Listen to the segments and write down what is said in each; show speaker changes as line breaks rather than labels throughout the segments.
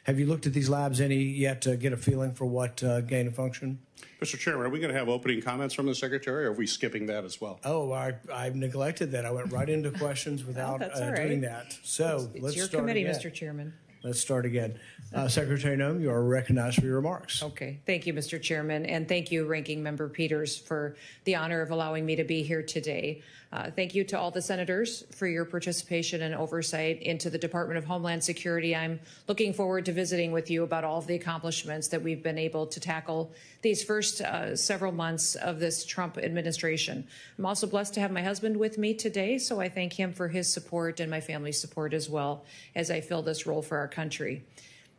Have you looked at these labs any yet to get a feeling for what gain of function?
Mr. Chairman, are we going to have opening comments from the Secretary, or are we skipping that as well?
Oh, I neglected that. I went right into questions without doing that. So
it's your
start
committee,
again.
Mr. Chairman.
Let's start again. Secretary Noem, you are recognized for your remarks.
Okay. Thank you, Mr. Chairman, and thank you, Ranking Member Peters, for the honor of allowing me to be here today. Thank you to all the senators for your participation and oversight into the Department of Homeland Security. I'm looking forward to visiting with you about all of the accomplishments that we've been able to tackle these first several months of this Trump administration. I'm also blessed to have my husband with me today, so I thank him for his support and my family's support as well as I fill this role for our country.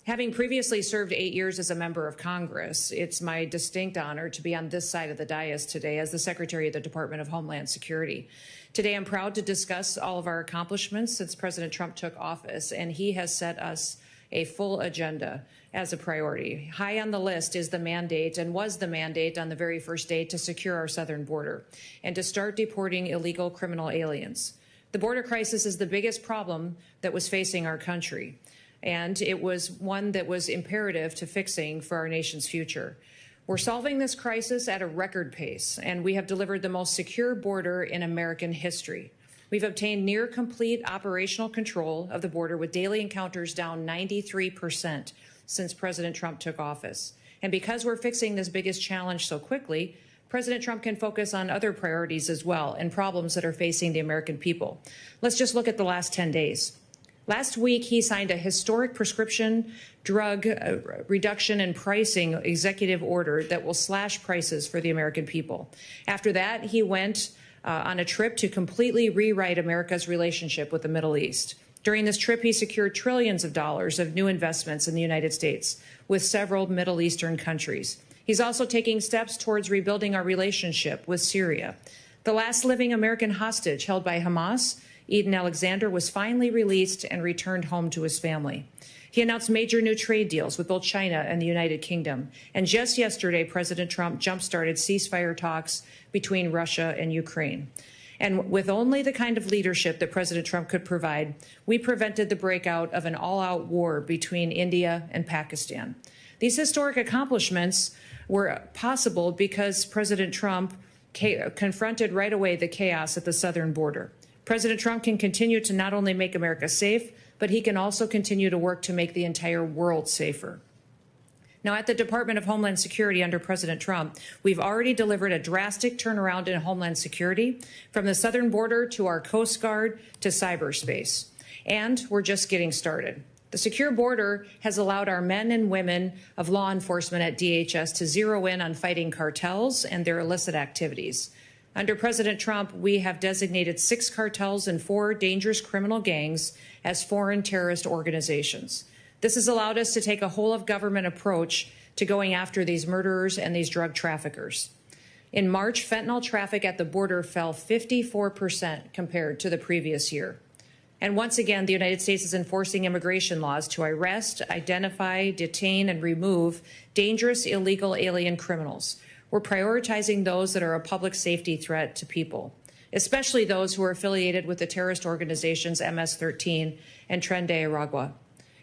Having previously served 8 years as a member of Congress, it's my distinct honor to be on this side of the dais today as the Secretary of the Department of Homeland Security. Today, I'm proud to discuss all of our accomplishments since President Trump took office, and he has set us a full agenda as a priority. High on the list is the mandate, and was the mandate on the very first day, to secure our southern border and to start deporting illegal criminal aliens. The border crisis is the biggest problem that was facing our country, and it was one that was imperative to fixing for our nation's future. We're solving this crisis at a record pace, and we have delivered the most secure border in American history. We've obtained near complete operational control of the border, with daily encounters down 93% since President Trump took office. And because we're fixing this biggest challenge so quickly, President Trump can focus on other priorities as well and problems that are facing the American people. Let's just look at the last 10 days. Last week, he signed a historic prescription drug reduction and pricing executive order that will slash prices for the American people. After that, he went on a trip to completely rewrite America's relationship with the Middle East. During this trip, he secured trillions of dollars of new investments in the United States with several Middle Eastern countries. He's also taking steps towards rebuilding our relationship with Syria. The last living American hostage held by Hamas, Eden Alexander, was finally released and returned home to his family. He announced major new trade deals with both China and the United Kingdom. And just yesterday, President Trump jump-started ceasefire talks between Russia and Ukraine. And with only the kind of leadership that President Trump could provide, we prevented the breakout of an all-out war between India and Pakistan. These historic accomplishments were possible because President Trump confronted right away the chaos at the southern border. President Trump can continue to not only make America safe, but he can also continue to work to make the entire world safer. Now, at the Department of Homeland Security under President Trump, we've already delivered a drastic turnaround in Homeland Security, from the southern border to our Coast Guard to cyberspace. And we're just getting started. The secure border has allowed our men and women of law enforcement at DHS to zero in on fighting cartels and their illicit activities. Under President Trump, we have designated 6 cartels and 4 dangerous criminal gangs as foreign terrorist organizations. This has allowed us to take a whole-of-government approach to going after these murderers and these drug traffickers. In March, fentanyl traffic at the border fell 54% compared to the previous year. And once again, the United States is enforcing immigration laws to arrest, identify, detain, and remove dangerous illegal alien criminals. We're prioritizing those that are a public safety threat to people, especially those who are affiliated with the terrorist organizations MS-13 and Tren de Aragua.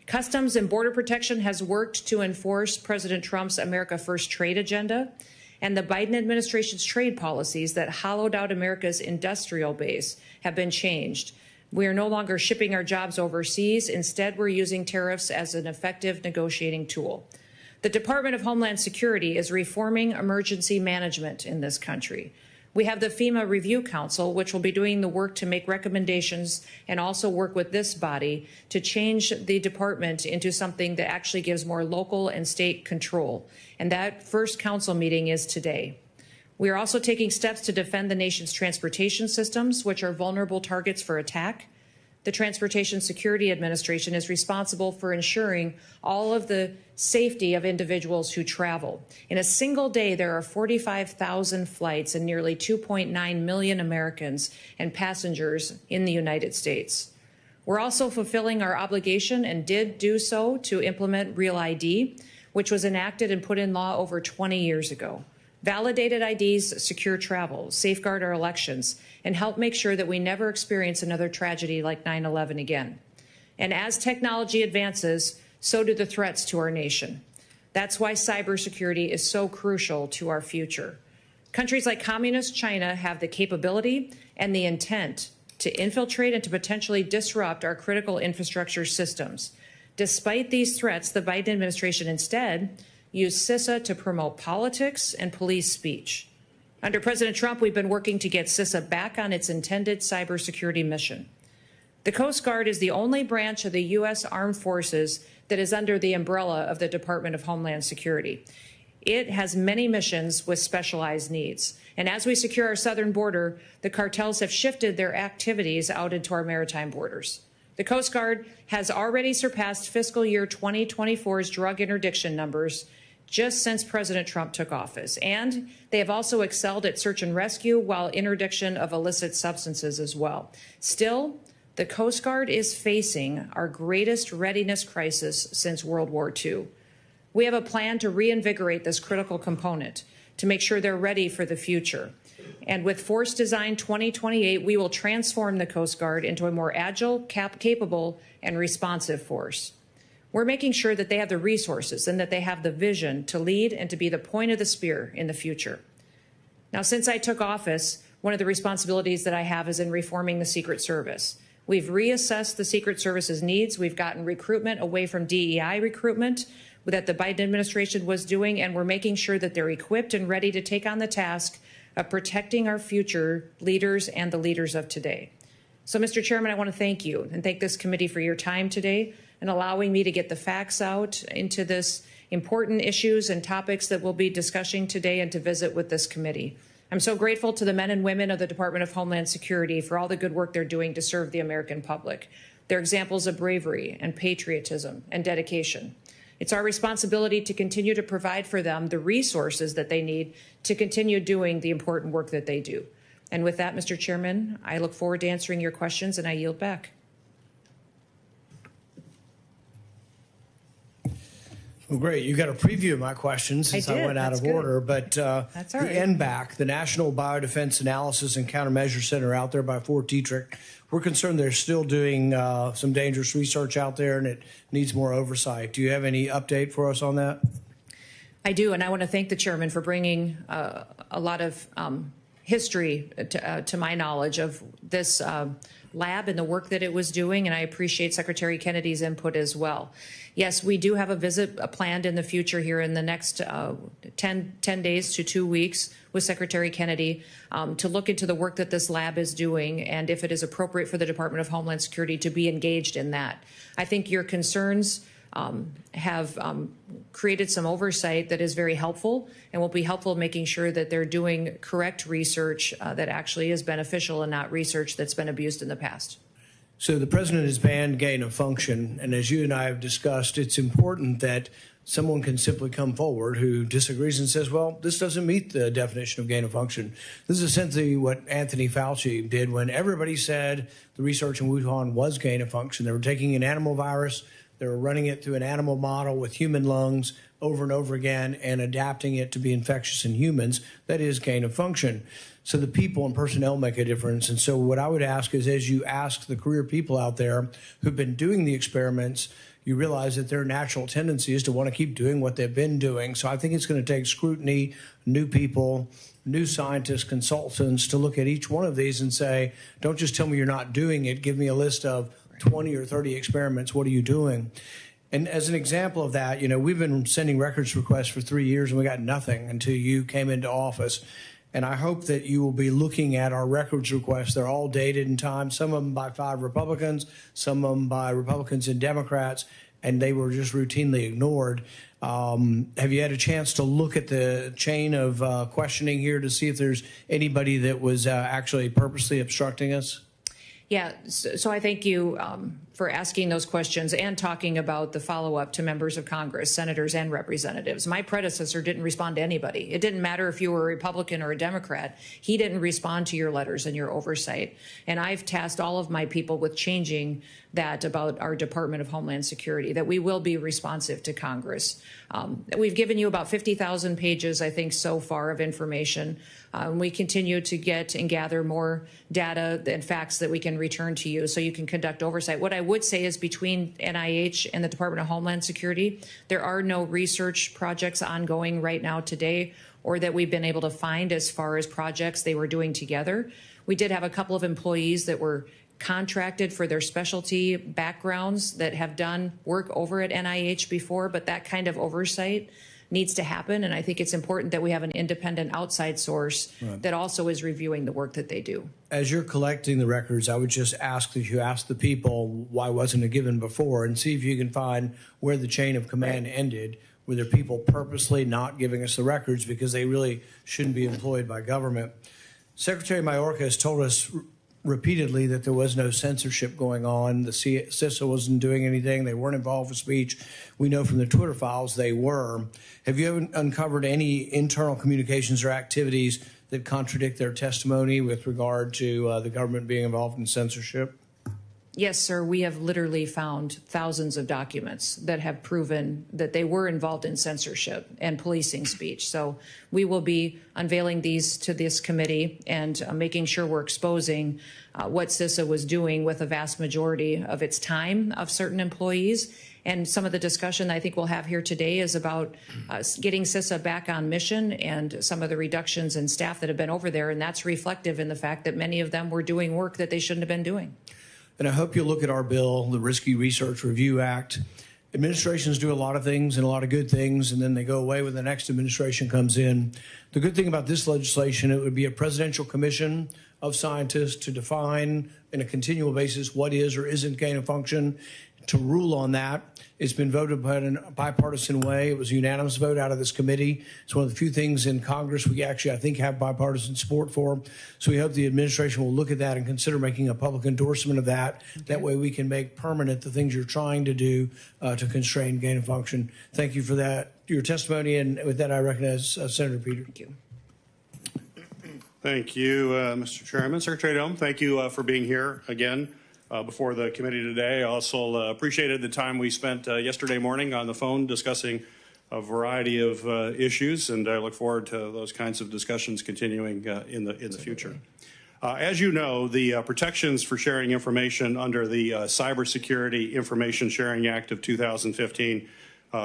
Customs and Border Protection has worked to enforce President Trump's America First trade agenda, and the Biden administration's trade policies that hollowed out America's industrial base have been changed. We are no longer shipping our jobs overseas. Instead, we're using tariffs as an effective negotiating tool. The Department of Homeland Security is reforming emergency management in this country. We have the FEMA Review Council, which will be doing the work to make recommendations and also work with this body to change the department into something that actually gives more local and state control. And that first council meeting is today. We are also taking steps to defend the nation's transportation systems, which are vulnerable targets for attack. The Transportation Security Administration is responsible for ensuring all of the safety of individuals who travel. In a single day, there are 45,000 flights and nearly 2.9 million Americans and passengers in the United States. We're also fulfilling our obligation, and did do so, to implement Real ID, which was enacted and put in law over 20 years ago. Validated IDs secure travel, safeguard our elections, and help make sure that we never experience another tragedy like 9/11 again. And as technology advances, so do the threats to our nation. That's why cybersecurity is so crucial to our future. Countries like Communist China have the capability and the intent to infiltrate and to potentially disrupt our critical infrastructure systems. Despite these threats, the Biden administration instead used CISA to promote politics and police speech. Under President Trump, we've been working to get CISA back on its intended cybersecurity mission. The Coast Guard is the only branch of the U.S. Armed Forces that is under the umbrella of the Department of Homeland Security. It has many missions with specialized needs. And as we secure our southern border, the cartels have shifted their activities out into our maritime borders. The Coast Guard has already surpassed fiscal year 2024's drug interdiction numbers just since President Trump took office. And they have also excelled at search and rescue while interdiction of illicit substances as well. Still, the Coast Guard is facing our greatest readiness crisis since World War II. We have a plan to reinvigorate this critical component to make sure they're ready for the future. And with Force Design 2028, we will transform the Coast Guard into a more agile, capable, and responsive force. We're making sure that they have the resources and that they have the vision to lead and to be the point of the spear in the future. Now, since I took office, one of the responsibilities that I have is in reforming the Secret Service. We've reassessed the Secret Service's needs. We've gotten recruitment away from DEI recruitment that the Biden administration was doing, and we're making sure that they're equipped and ready to take on the task of protecting our future leaders and the leaders of today. So, Mr. Chairman, I want to thank you and thank this committee for your time today and allowing me to get the facts out into this important issues and topics that we'll be discussing today and to visit with this committee. I'm so grateful to the men and women of the Department of Homeland Security for all the good work they're doing to serve the American public. They're examples of bravery and patriotism and dedication. It's our responsibility to continue to provide for them the resources that they need to continue doing the important work that they do. And with that, Mr. Chairman, I look forward to answering your questions, and I yield back.
Well, great. You got a preview of my questions since I went out of order. But
That's all right.
The NBAC, the National Biodefense Analysis and Countermeasure Center out there by Fort Detrick, we're concerned they're still doing some dangerous research out there and it needs more oversight. Do you have any update for us on that?
I do, and I want to thank the chairman for bringing a lot of history to my knowledge of this lab and the work that it was doing, and I appreciate Secretary Kennedy's input as well. Yes, we do have a visit planned in the future here in the next 10 days to 2 weeks with Secretary Kennedy to look into the work that this lab is doing and if it is appropriate for the Department of Homeland Security to be engaged in that. I think your concerns have created some oversight that is very helpful and will be helpful in making sure that they're doing correct research that actually is beneficial and not research that's been abused in the past.
So the president has banned gain of function, and as you and I have discussed, it's important that someone can simply come forward who disagrees and says, well, this doesn't meet the definition of gain of function. This is essentially what Anthony Fauci did when everybody said the research in Wuhan was gain of function. They were taking an animal virus, they were running it through an animal model with human lungs over and over again and adapting it to be infectious in humans. That is gain of function. So the people and personnel make a difference. And so what I would ask is, as you ask the career people out there who've been doing the experiments, you realize that their natural tendency is to want to keep doing what they've been doing. So I think it's going to take scrutiny, new people, new scientists, consultants to look at each one of these and say, don't just tell me you're not doing it. Give me a list of 20 or 30 experiments. What are you doing? And as an example of that, we've been sending records requests for 3 years and we got nothing until you came into office. And I hope that you will be looking at our records requests. They're all dated in time, some of them by 5 Republicans, some of them by Republicans and Democrats, and they were just routinely ignored. Have you had a chance to look at the chain of questioning here to see if there's anybody that was actually purposely obstructing us?
Yeah, so I thank you for asking those questions and talking about the follow-up to members of Congress, senators and representatives. My predecessor didn't respond to anybody. It didn't matter if you were a Republican or a Democrat. He didn't respond to your letters and your oversight. And I've tasked all of my people with changing that about our Department of Homeland Security, that we will be responsive to Congress. We've given you about 50,000 pages, I think, so far of information. We continue to get and gather more data and facts that we can returned to you so you can conduct oversight. What I would say is between NIH and the Department of Homeland Security, there are no research projects ongoing right now today or that we've been able to find as far as projects they were doing together. We did have a couple of employees that were contracted for their specialty backgrounds that have done work over at NIH before, but that kind of oversight needs to happen. And I think it's important that we have an independent outside source that also is reviewing the work that they do.
As you're collecting the records, I would just ask that you ask the people, why wasn't it given before, and see if you can find where the chain of command ended. Were there people purposely not giving us the records because they really shouldn't be employed by government? Secretary Mayorkas has told us repeatedly that there was no censorship going on. The CISA wasn't doing anything. They weren't involved with speech. We know from the Twitter files they were. Have you uncovered any internal communications or activities that contradict their testimony with regard to the government being involved in censorship?
Yes, sir. We have literally found thousands of documents that have proven that they were involved in censorship and policing speech. So we will be unveiling these to this committee and making sure we're exposing what CISA was doing with a vast majority of its time of certain employees. And some of the discussion I think we'll have here today is about getting CISA back on mission and some of the reductions in staff that have been over there. And that's reflective in the fact that many of them were doing work that they shouldn't have been doing.
And I hope you'll look at our bill, the Risky Research Review Act. Administrations do a lot of things and a lot of good things, and then they go away when the next administration comes in. The good thing about this legislation, it would be a presidential commission of scientists to define on a continual basis what is or isn't gain of function, to rule on that. It's been voted by in a bipartisan way. It was a unanimous vote out of this committee. It's one of the few things in Congress we actually, I think, have bipartisan support for. So we hope the administration will look at that and consider making a public endorsement of that. Okay. That way we can make permanent the things you're trying to do to constrain gain of function. Thank you for that, your testimony. And with that, I recognize Senator Peter.
Thank you.
Thank you, Mr. Chairman. Secretary Noem, thank you for being here again. Before the committee today. I also appreciated the time we spent yesterday morning on the phone discussing a variety of issues, and I look forward to those kinds of discussions continuing in the future. As you know, the protections for sharing information under the Cybersecurity Information Sharing Act of 2015,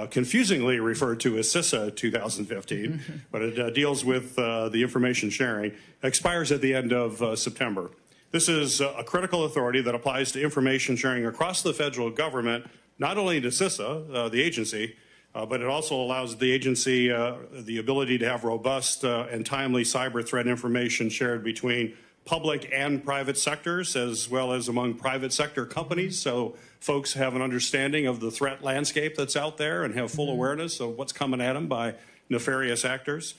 confusingly referred to as CISA 2015, but it deals with the information sharing, expires at the end of September. This is a critical authority that applies to information sharing across the federal government, not only to CISA, the agency, but it also allows the agency the ability to have robust and timely cyber threat information shared between public and private sectors, as well as among private sector companies, so folks have an understanding of the threat landscape that's out there and have full awareness of what's coming at them by nefarious actors.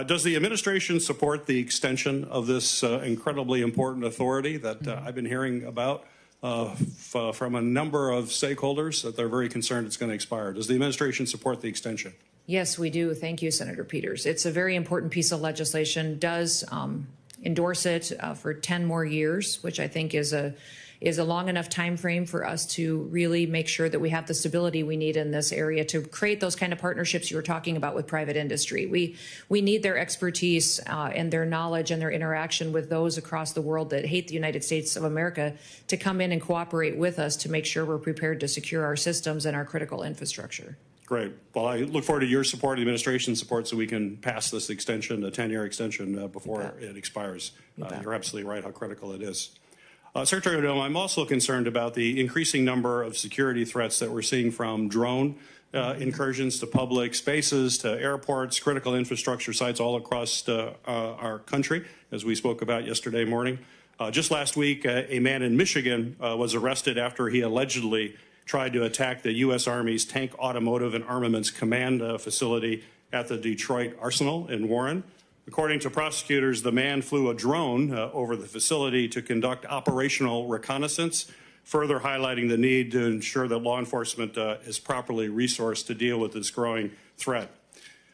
Does the administration support the extension of this incredibly important authority that I've been hearing about from a number of stakeholders that they're very concerned it's going to expire? Does the administration support the extension? Yes, we do. Thank you, Senator Peters. It's a very important piece of legislation. Does endorse it for 10 more years, which I think is a long enough time frame for us to really make sure that we have the stability we need in this area to create those kind of partnerships you were talking about with private industry. We need their expertise and their knowledge and their interaction with those across the world that hate the United States of America to come in and cooperate with us to make sure we're prepared to secure our systems and our critical infrastructure. Great. Well, I look forward to your support, the administration's support, so we can pass this extension, a 10-year extension, before it expires. You're absolutely right how critical it is. Secretary Noem, I'm also concerned about the increasing number of security threats that we're seeing from drone incursions to public spaces, to airports, critical infrastructure sites all across our country, as we spoke about yesterday morning. Just last week, a man in Michigan was arrested after he allegedly tried to attack the U.S. Army's Tank Automotive and Armaments Command facility at the Detroit Arsenal in Warren. According to prosecutors, the man flew a drone over the facility to conduct operational reconnaissance, further highlighting the need to ensure that law enforcement is properly resourced to deal with this growing threat.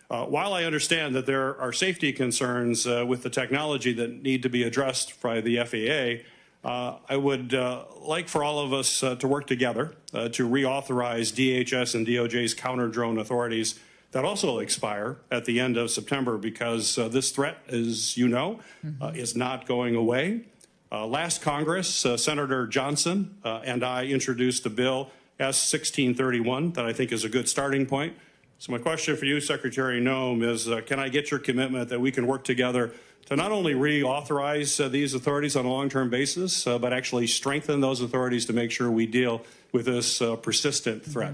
While I understand that there are safety concerns with the technology that need to be addressed by the FAA, I would like for all of us to work together to reauthorize DHS and DOJ's counter-drone authorities that also expire at the end of September, because this threat, as you know, is not going away. Last Congress, Senator Johnson and I introduced a bill, S-1631, that I think is a good starting point. So my question for you, Secretary Noem, is can I get your commitment that we can work together to not only reauthorize these authorities on a long-term basis, but actually strengthen those authorities to make sure we deal with this persistent threat?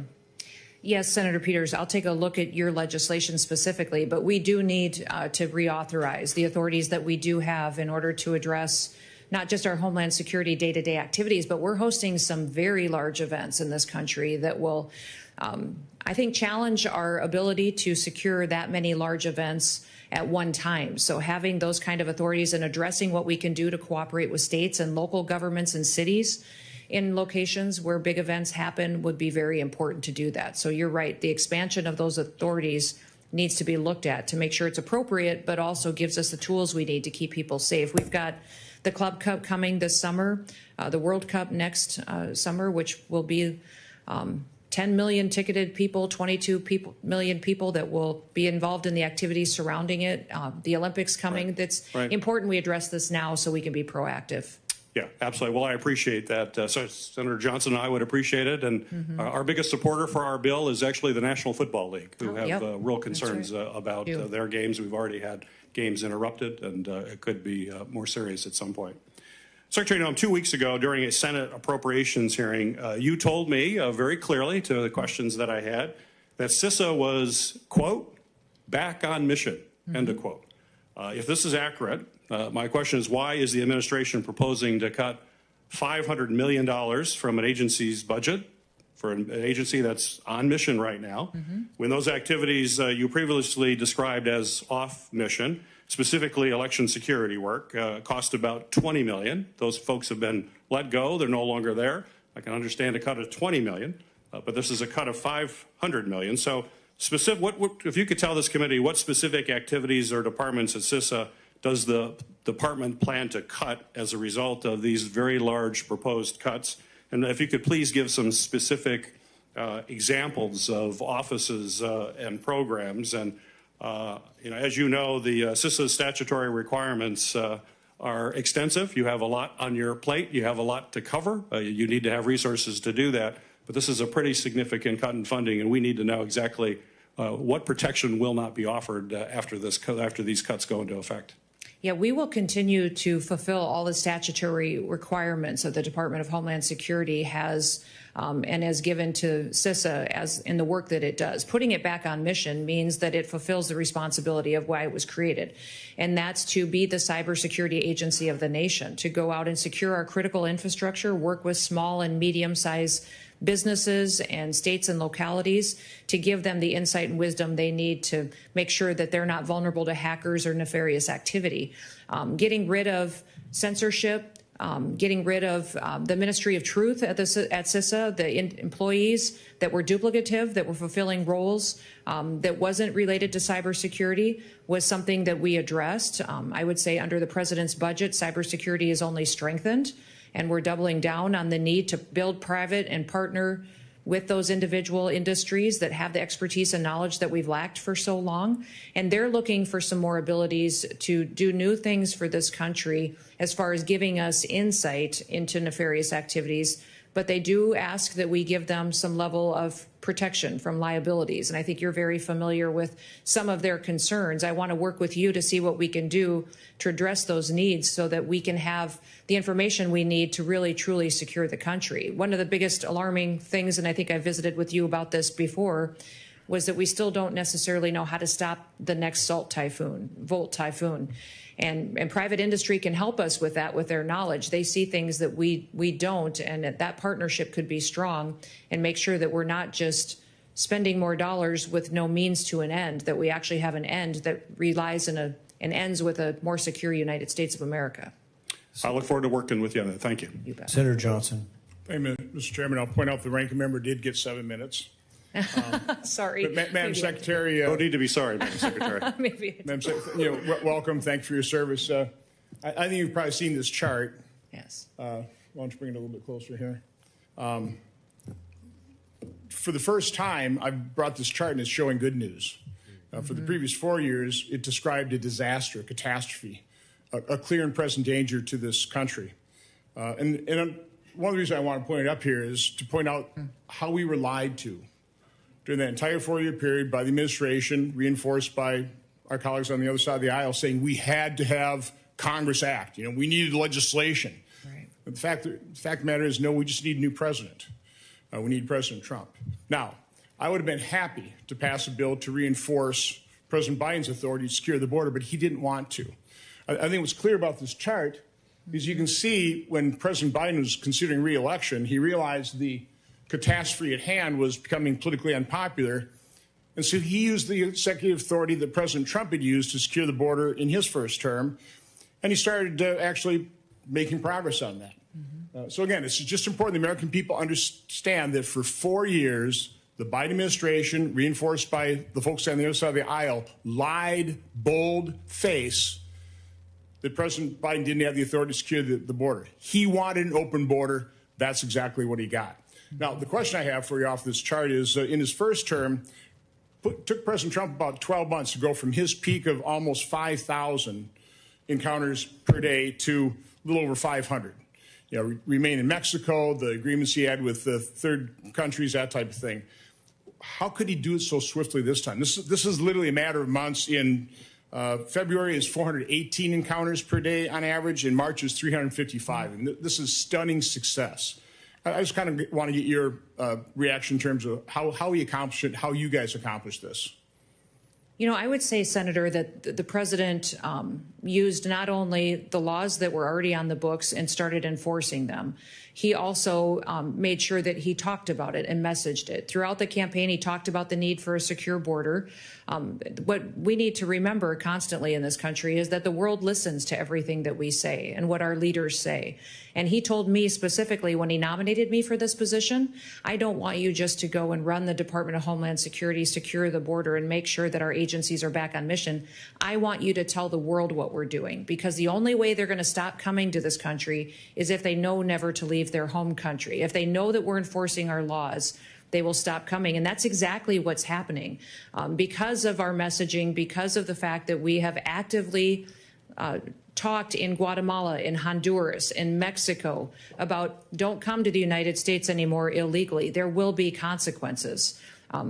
Yes, Senator Peters, I'll take a look at your legislation specifically, but we do need to reauthorize the authorities that we do have in order to address not just our Homeland Security day-to-day activities, but we're hosting some very large events in this country that will, I think, challenge our ability to secure that many large events at one time. So having those kind of authorities and addressing what we can do to cooperate with states and local governments and cities in locations where big events happen would be very important to do that. So you're right, the expansion of those authorities needs to be looked at to make sure it's appropriate, but also gives us the tools we need to keep people safe. We've got the Club Cup coming this summer, the World Cup next summer, which will be 10 million ticketed people, 22 million people that will be involved in the activities surrounding it. The Olympics coming. That's important we address this now so we can be proactive.
Yeah, absolutely. Well, I appreciate that. So Senator Johnson and I would appreciate it. And our biggest supporter for our bill is actually the National Football League, who have real concerns about their games. We've already had games interrupted, and it could be more serious at some point. Secretary Noem, 2 weeks ago during a Senate appropriations hearing, you told me very clearly to the questions that I had that CISA was, quote, back on mission, end of quote. If this is accurate, my question is, why is the administration proposing to cut $500 million from an agency's budget for an agency that's on mission right now, when those activities you previously described as off mission, specifically election security work, cost about $20 million. Those folks have been let go. They're no longer there. I can understand a cut of $20 million, but this is a cut of $500 million. So specific, if you could tell this committee what specific activities or departments at CISA does the department plan to cut as a result of these very large proposed cuts? And if you could please give some specific examples of offices and programs. And as you know, the CISA statutory requirements are extensive. You have a lot on your plate. You have a lot to cover. You need to have resources to do that. But this is a pretty significant cut in funding, and we need to know exactly what protection will not be offered after these cuts go into effect.
Yeah, we will continue to fulfill all the statutory requirements that the Department of Homeland Security has and has given to CISA as in the work that it does. Putting it back on mission means that it fulfills the responsibility of why it was created, and that's to be the cybersecurity agency of the nation, to go out and secure our critical infrastructure, work with small and medium-sized businesses and states and localities to give them the insight and wisdom they need to make sure that they're not vulnerable to hackers or nefarious activity. Getting rid of censorship, getting rid of the Ministry of Truth at CISA, the employees that were duplicative, that were fulfilling roles that wasn't related to cybersecurity was something that we addressed. I would say under the president's budget, cybersecurity is only strengthened. And we're doubling down on the need to build private and partner with those individual industries that have the expertise and knowledge that we've lacked for so long. And they're looking for some more abilities to do new things for this country as far as giving us insight into nefarious activities. But they do ask that we give them some level of protection from liabilities. And I think you're very familiar with some of their concerns. I want to work with you to see what we can do to address those needs so that we can have the information we need to really, truly secure the country. One of the biggest alarming things, and I think I visited with you about this before, was that we still don't necessarily know how to stop the next Vought typhoon. And private industry can help us with that, with their knowledge. They see things that we don't, and that partnership could be strong and make sure that we're not just spending more dollars with no means to an end, that we actually have an end that relies and ends with a more secure United States of America.
I look forward to working with you on that. Thank you.
You bet.
Senator Johnson.
Mr. Chairman, I'll point out the ranking member did get 7 minutes.
Sorry.
But Madam Secretary.
No need to be sorry, Madam Secretary.
Maybe.
Madam Secretary, welcome. Thanks for your service. I think you've probably seen this chart.
Yes.
Why don't you bring it a little bit closer here? For the first time, I've brought this chart, and it's showing good news. For the previous 4 years, it described a disaster, a catastrophe, a clear and present danger to this country. And one of the reasons I want to point it up here is to point out how we were lied to during that entire 4-year period by the administration, reinforced by our colleagues on the other side of the aisle, saying we had to have Congress act. You know, we needed legislation.
Right.
But the fact of the matter is, no, we just need a new president. We need President Trump. Now, I would have been happy to pass a bill to reinforce President Biden's authority to secure the border, but he didn't want to. I think what's clear about this chart is you can see when President Biden was considering re-election, he realized the catastrophe at hand was becoming politically unpopular. And so he used the executive authority that President Trump had used to secure the border in his first term. And he started actually making progress on that. So again, it's just important the American people understand that for 4 years, the Biden administration, reinforced by the folks on the other side of the aisle, lied, bold-face, that President Biden didn't have the authority to secure the border. He wanted an open border. That's exactly what he got. Now, the question I have for you off this chart is, in his first term, took President Trump about 12 months to go from his peak of almost 5,000 encounters per day to a little over 500. You know, remain in Mexico, the agreements he had with the third countries, that type of thing. How could he do it so swiftly this time? This is literally a matter of months. In February is 418 encounters per day on average. In March is 355. And this is stunning success. I just kind of want to get your reaction in terms of how he accomplished it, how you guys accomplished this.
You know, I would say, Senator, that the president used not only the laws that were already on the books and started enforcing them, he also made sure that he talked about it and messaged it. Throughout the campaign, he talked about the need for a secure border. What we need to remember constantly in this country is that the world listens to everything that we say and what our leaders say. And he told me specifically when he nominated me for this position, I don't want you just to go and run the Department of Homeland Security, secure the border, and make sure that our agencies are back on mission. I want you to tell the world what we're doing, because the only way they're going to stop coming to this country is if they know never to leave their home country. If they know that we're enforcing our laws, they will stop coming. And that's exactly what's happening. Because of our messaging, because of the fact that we have actively talked in Guatemala, in Honduras, in Mexico about don't come to the United States anymore illegally. There will be consequences.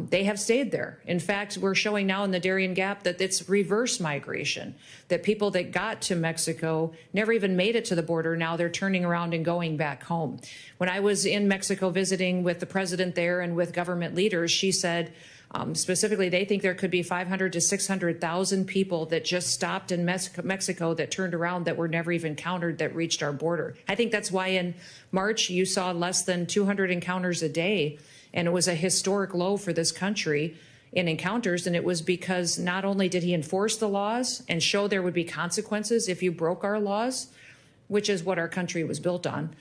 They have stayed there. In fact, we're showing now in the Darien Gap that it's reverse migration, that people that got to Mexico never even made it to the border. Now they're turning around and going back home. When I was in Mexico visiting with the president there and with government leaders, she said, specifically, they think there could be 500 to 600,000 people that just stopped in Mexico that turned around that were never even counted that reached our border. I think that's why in March you saw less than 200 encounters a day, and it was a historic low for this country in encounters, and it was because not only did he enforce the laws and show there would be consequences if you broke our laws, which is what our country was built on,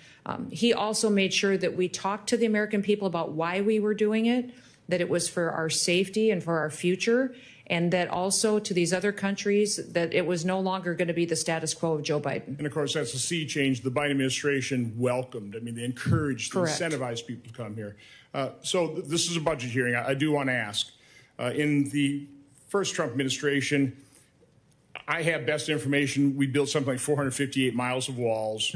he also made sure that we talked to the American people about why we were doing it, that it was for our safety and for our future, and that also to these other countries that it was no longer going to be the status quo of Joe Biden.
And of course, that's a sea change the Biden administration welcomed. I mean, they encouraged, they incentivized people to come here. So this is a budget hearing. I do want to ask. In the first Trump administration, I have best information. We built something like 458 miles of walls.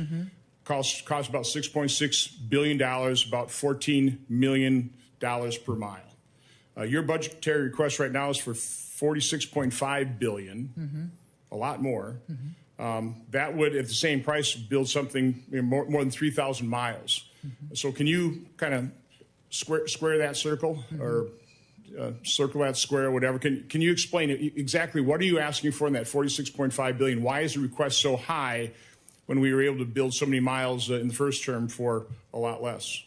Cost about $6.6 billion, about $14 million per mile. Your budgetary request right now is for $46.5 billion, a lot more. That would, at the same price, build something more than 3,000 miles. So can you kind of square that circle, or circle that square, whatever? Can you explain exactly what are you asking for in that $46.5 billion? Why is the request so high when we were able to build so many miles in the first term for a lot less?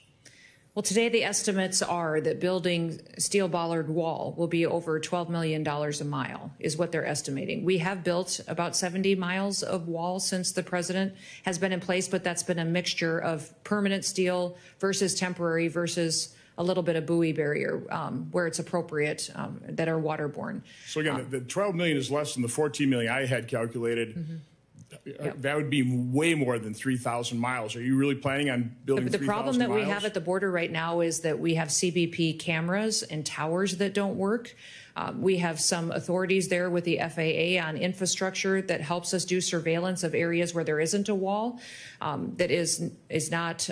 Well, today the estimates are that building steel bollard wall will be over $12 million a mile, is what they're estimating. We have built about 70 miles of wall since the president has been in place, but that's been a mixture of permanent steel versus temporary versus a little bit of buoy barrier where it's appropriate that are waterborne.
So again, the $12 million is less than the $14 million I had calculated. That would be way more than 3,000 miles. Are you really planning on building 3,000 miles?
The problem that we have at the border right now is that we have CBP cameras and towers that don't work. We have some authorities there with the FAA on infrastructure that helps us do surveillance of areas where there isn't a wall that is not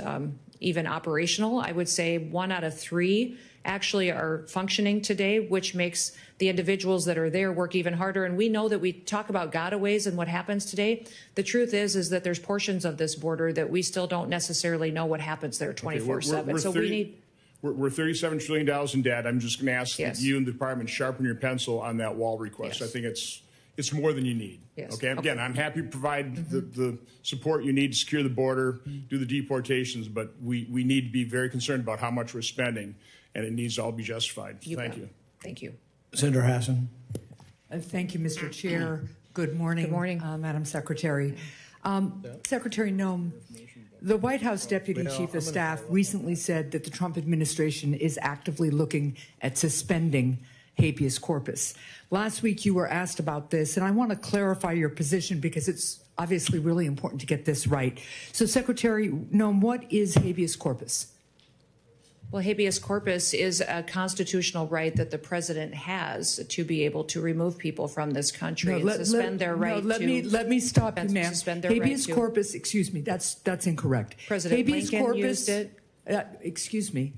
even operational. I would say 1 out of 3 actually are functioning today, which makes the individuals that are there work even harder. And we know that we talk about gotaways and what happens today. The truth is that there's portions of this border that we still don't necessarily know what happens there 24/7. So we need.
We're $37 trillion in debt. I'm just going to ask
Yes.
that you and the department sharpen your pencil on that wall request.
Yes.
I think it's more than you need.
Yes.
Okay. Again, I'm happy to provide the support you need to secure the border, do the deportations, but we need to be very concerned about how much we're spending, and it needs to all be justified. Thank you.
Thank you.
Senator Hassan.
Thank you, Mr. Chair. Good morning.
Good morning.
Madam Secretary. Secretary Noem, the White House Deputy Chief of Staff recently said that the Trump administration is actively looking at suspending habeas corpus. Last week you were asked about this, and I want to clarify your position because it's obviously really important to get this right. So, Secretary Noem, what is habeas corpus?
Well, habeas corpus is a constitutional right that the president has to be able to remove people from this country and suspend their right
let me stop you, ma'am. Habeas corpus, excuse me, that's incorrect.
President
habeas
Lincoln
corpus,
used it.
Excuse me.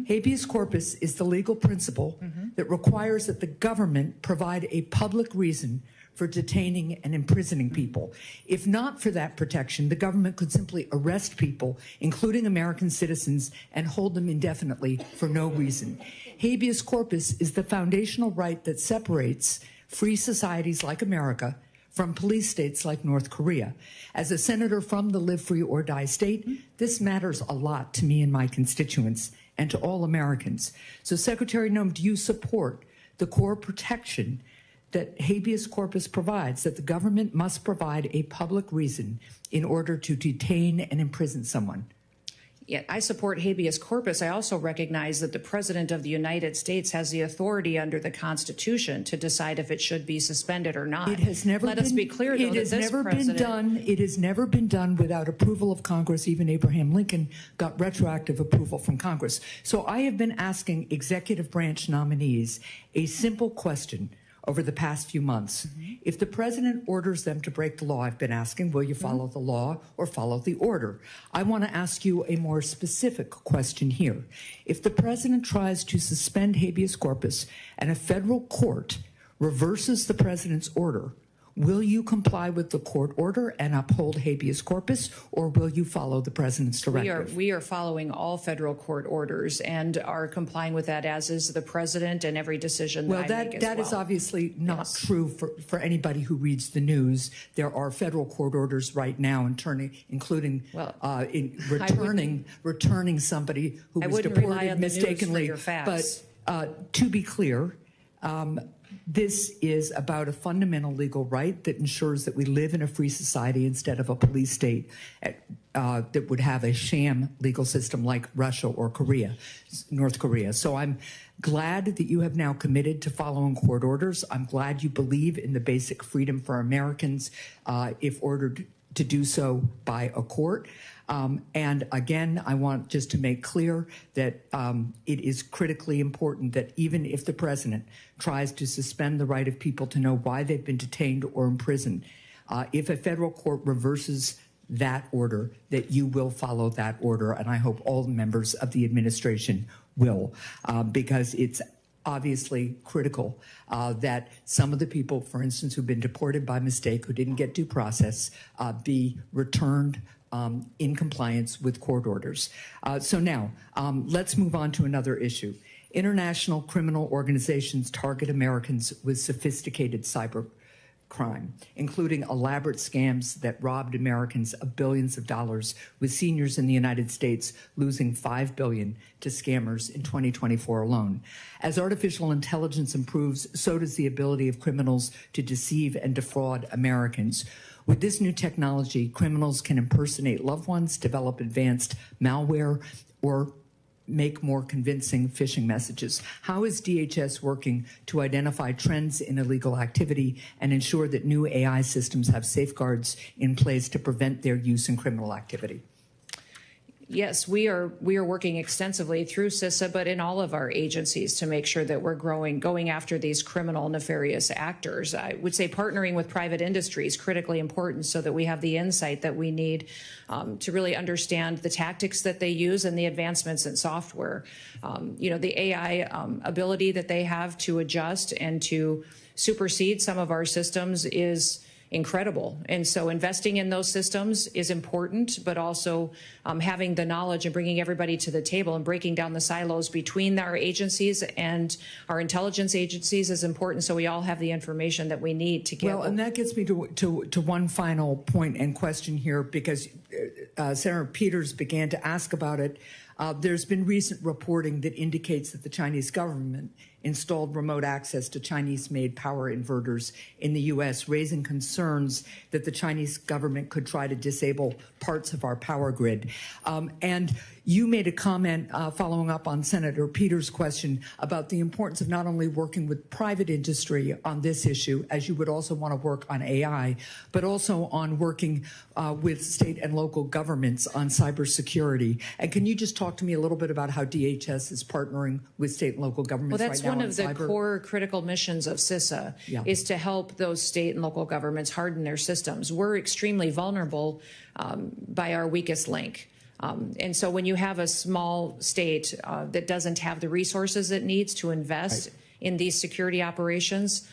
Habeas corpus is the legal principle that requires that the government provide a public reason for detaining and imprisoning people. If not for that protection, the government could simply arrest people, including American citizens, and hold them indefinitely for no reason. Habeas corpus is the foundational right that separates free societies like America from police states like North Korea. As a senator from the Live Free or Die state, this matters a lot to me and my constituents and to all Americans. So, Secretary Noem, do you support the core protection that habeas corpus provides, that the government must provide a public reason in order to detain and imprison someone?
Yeah, I support habeas corpus. I also recognize that the President of the United States has the authority under the Constitution to decide if it should be suspended or not.
It has never
Let us be clear, though,
it has
that this
never
president...
been done. It has never been done without approval of Congress. Even Abraham Lincoln got retroactive approval from Congress. So I have been asking executive branch nominees a simple question over the past few months. If the president orders them to break the law, I've been asking, will you follow the law or follow the order? I want to ask you a more specific question here. If the president tries to suspend habeas corpus and a federal court reverses the president's order, will you comply with the court order and uphold habeas corpus, or will you follow the president's directive?
We are following all federal court orders and are complying with that, as is the president, and every decision that I make as well.
That is obviously not true for anybody who reads the news. There are federal court orders right now, including returning somebody who was deported mistakenly. But to be clear, this is about a fundamental legal right that ensures that we live in a free society instead of a police state that would have a sham legal system like Russia or North Korea. So I'm glad that you have now committed to following court orders. I'm glad you believe in the basic freedom for Americans if ordered to do so by a court. And again, I want just to make clear that it is critically important that even if the president tries to suspend the right of people to know why they've been detained or imprisoned, if a federal court reverses that order, that you will follow that order. And I hope all members of the administration will, because it's obviously critical that some of the people, for instance, who've been deported by mistake, who didn't get due process, be returned in compliance with court orders. So now, let's move on to another issue. International criminal organizations target Americans with sophisticated cyber crime, including elaborate scams that robbed Americans of billions of dollars, with seniors in the United States losing $5 billion to scammers in 2024 alone. As artificial intelligence improves, so does the ability of criminals to deceive and defraud Americans. With this new technology, criminals can impersonate loved ones, develop advanced malware, or make more convincing phishing messages. How is DHS working to identify trends in illegal activity and ensure that new AI systems have safeguards in place to prevent their use in criminal activity?
Yes, we are working extensively through CISA, but in all of our agencies to make sure that we're going after these criminal, nefarious actors. I would say partnering with private industry is critically important so that we have the insight that we need to really understand the tactics that they use and the advancements in software. The AI ability that they have to adjust and to supersede some of our systems is incredible. And so investing in those systems is important, but also having the knowledge and bringing everybody to the table and breaking down the silos between our agencies and our intelligence agencies is important, so we all have the information that we need to get.
Well, and that gets me to one final point and question here, because Senator Peters began to ask about it. There's been recent reporting that indicates that the Chinese government installed remote access to Chinese-made power inverters in the U.S., raising concerns that the Chinese government could try to disable parts of our power grid. And you made a comment following up on Senator Peters' question about the importance of not only working with private industry on this issue, as you would also want to work on AI, but also on working with state and local governments on cybersecurity. And can you just talk to me a little bit about how DHS is partnering with state and local governments right now?
Well, that's one of the core critical missions of CISA, is to help those state and local governments harden their systems. We're extremely vulnerable by our weakest link. And so when you have a small state that doesn't have the resources it needs to invest in these security operations,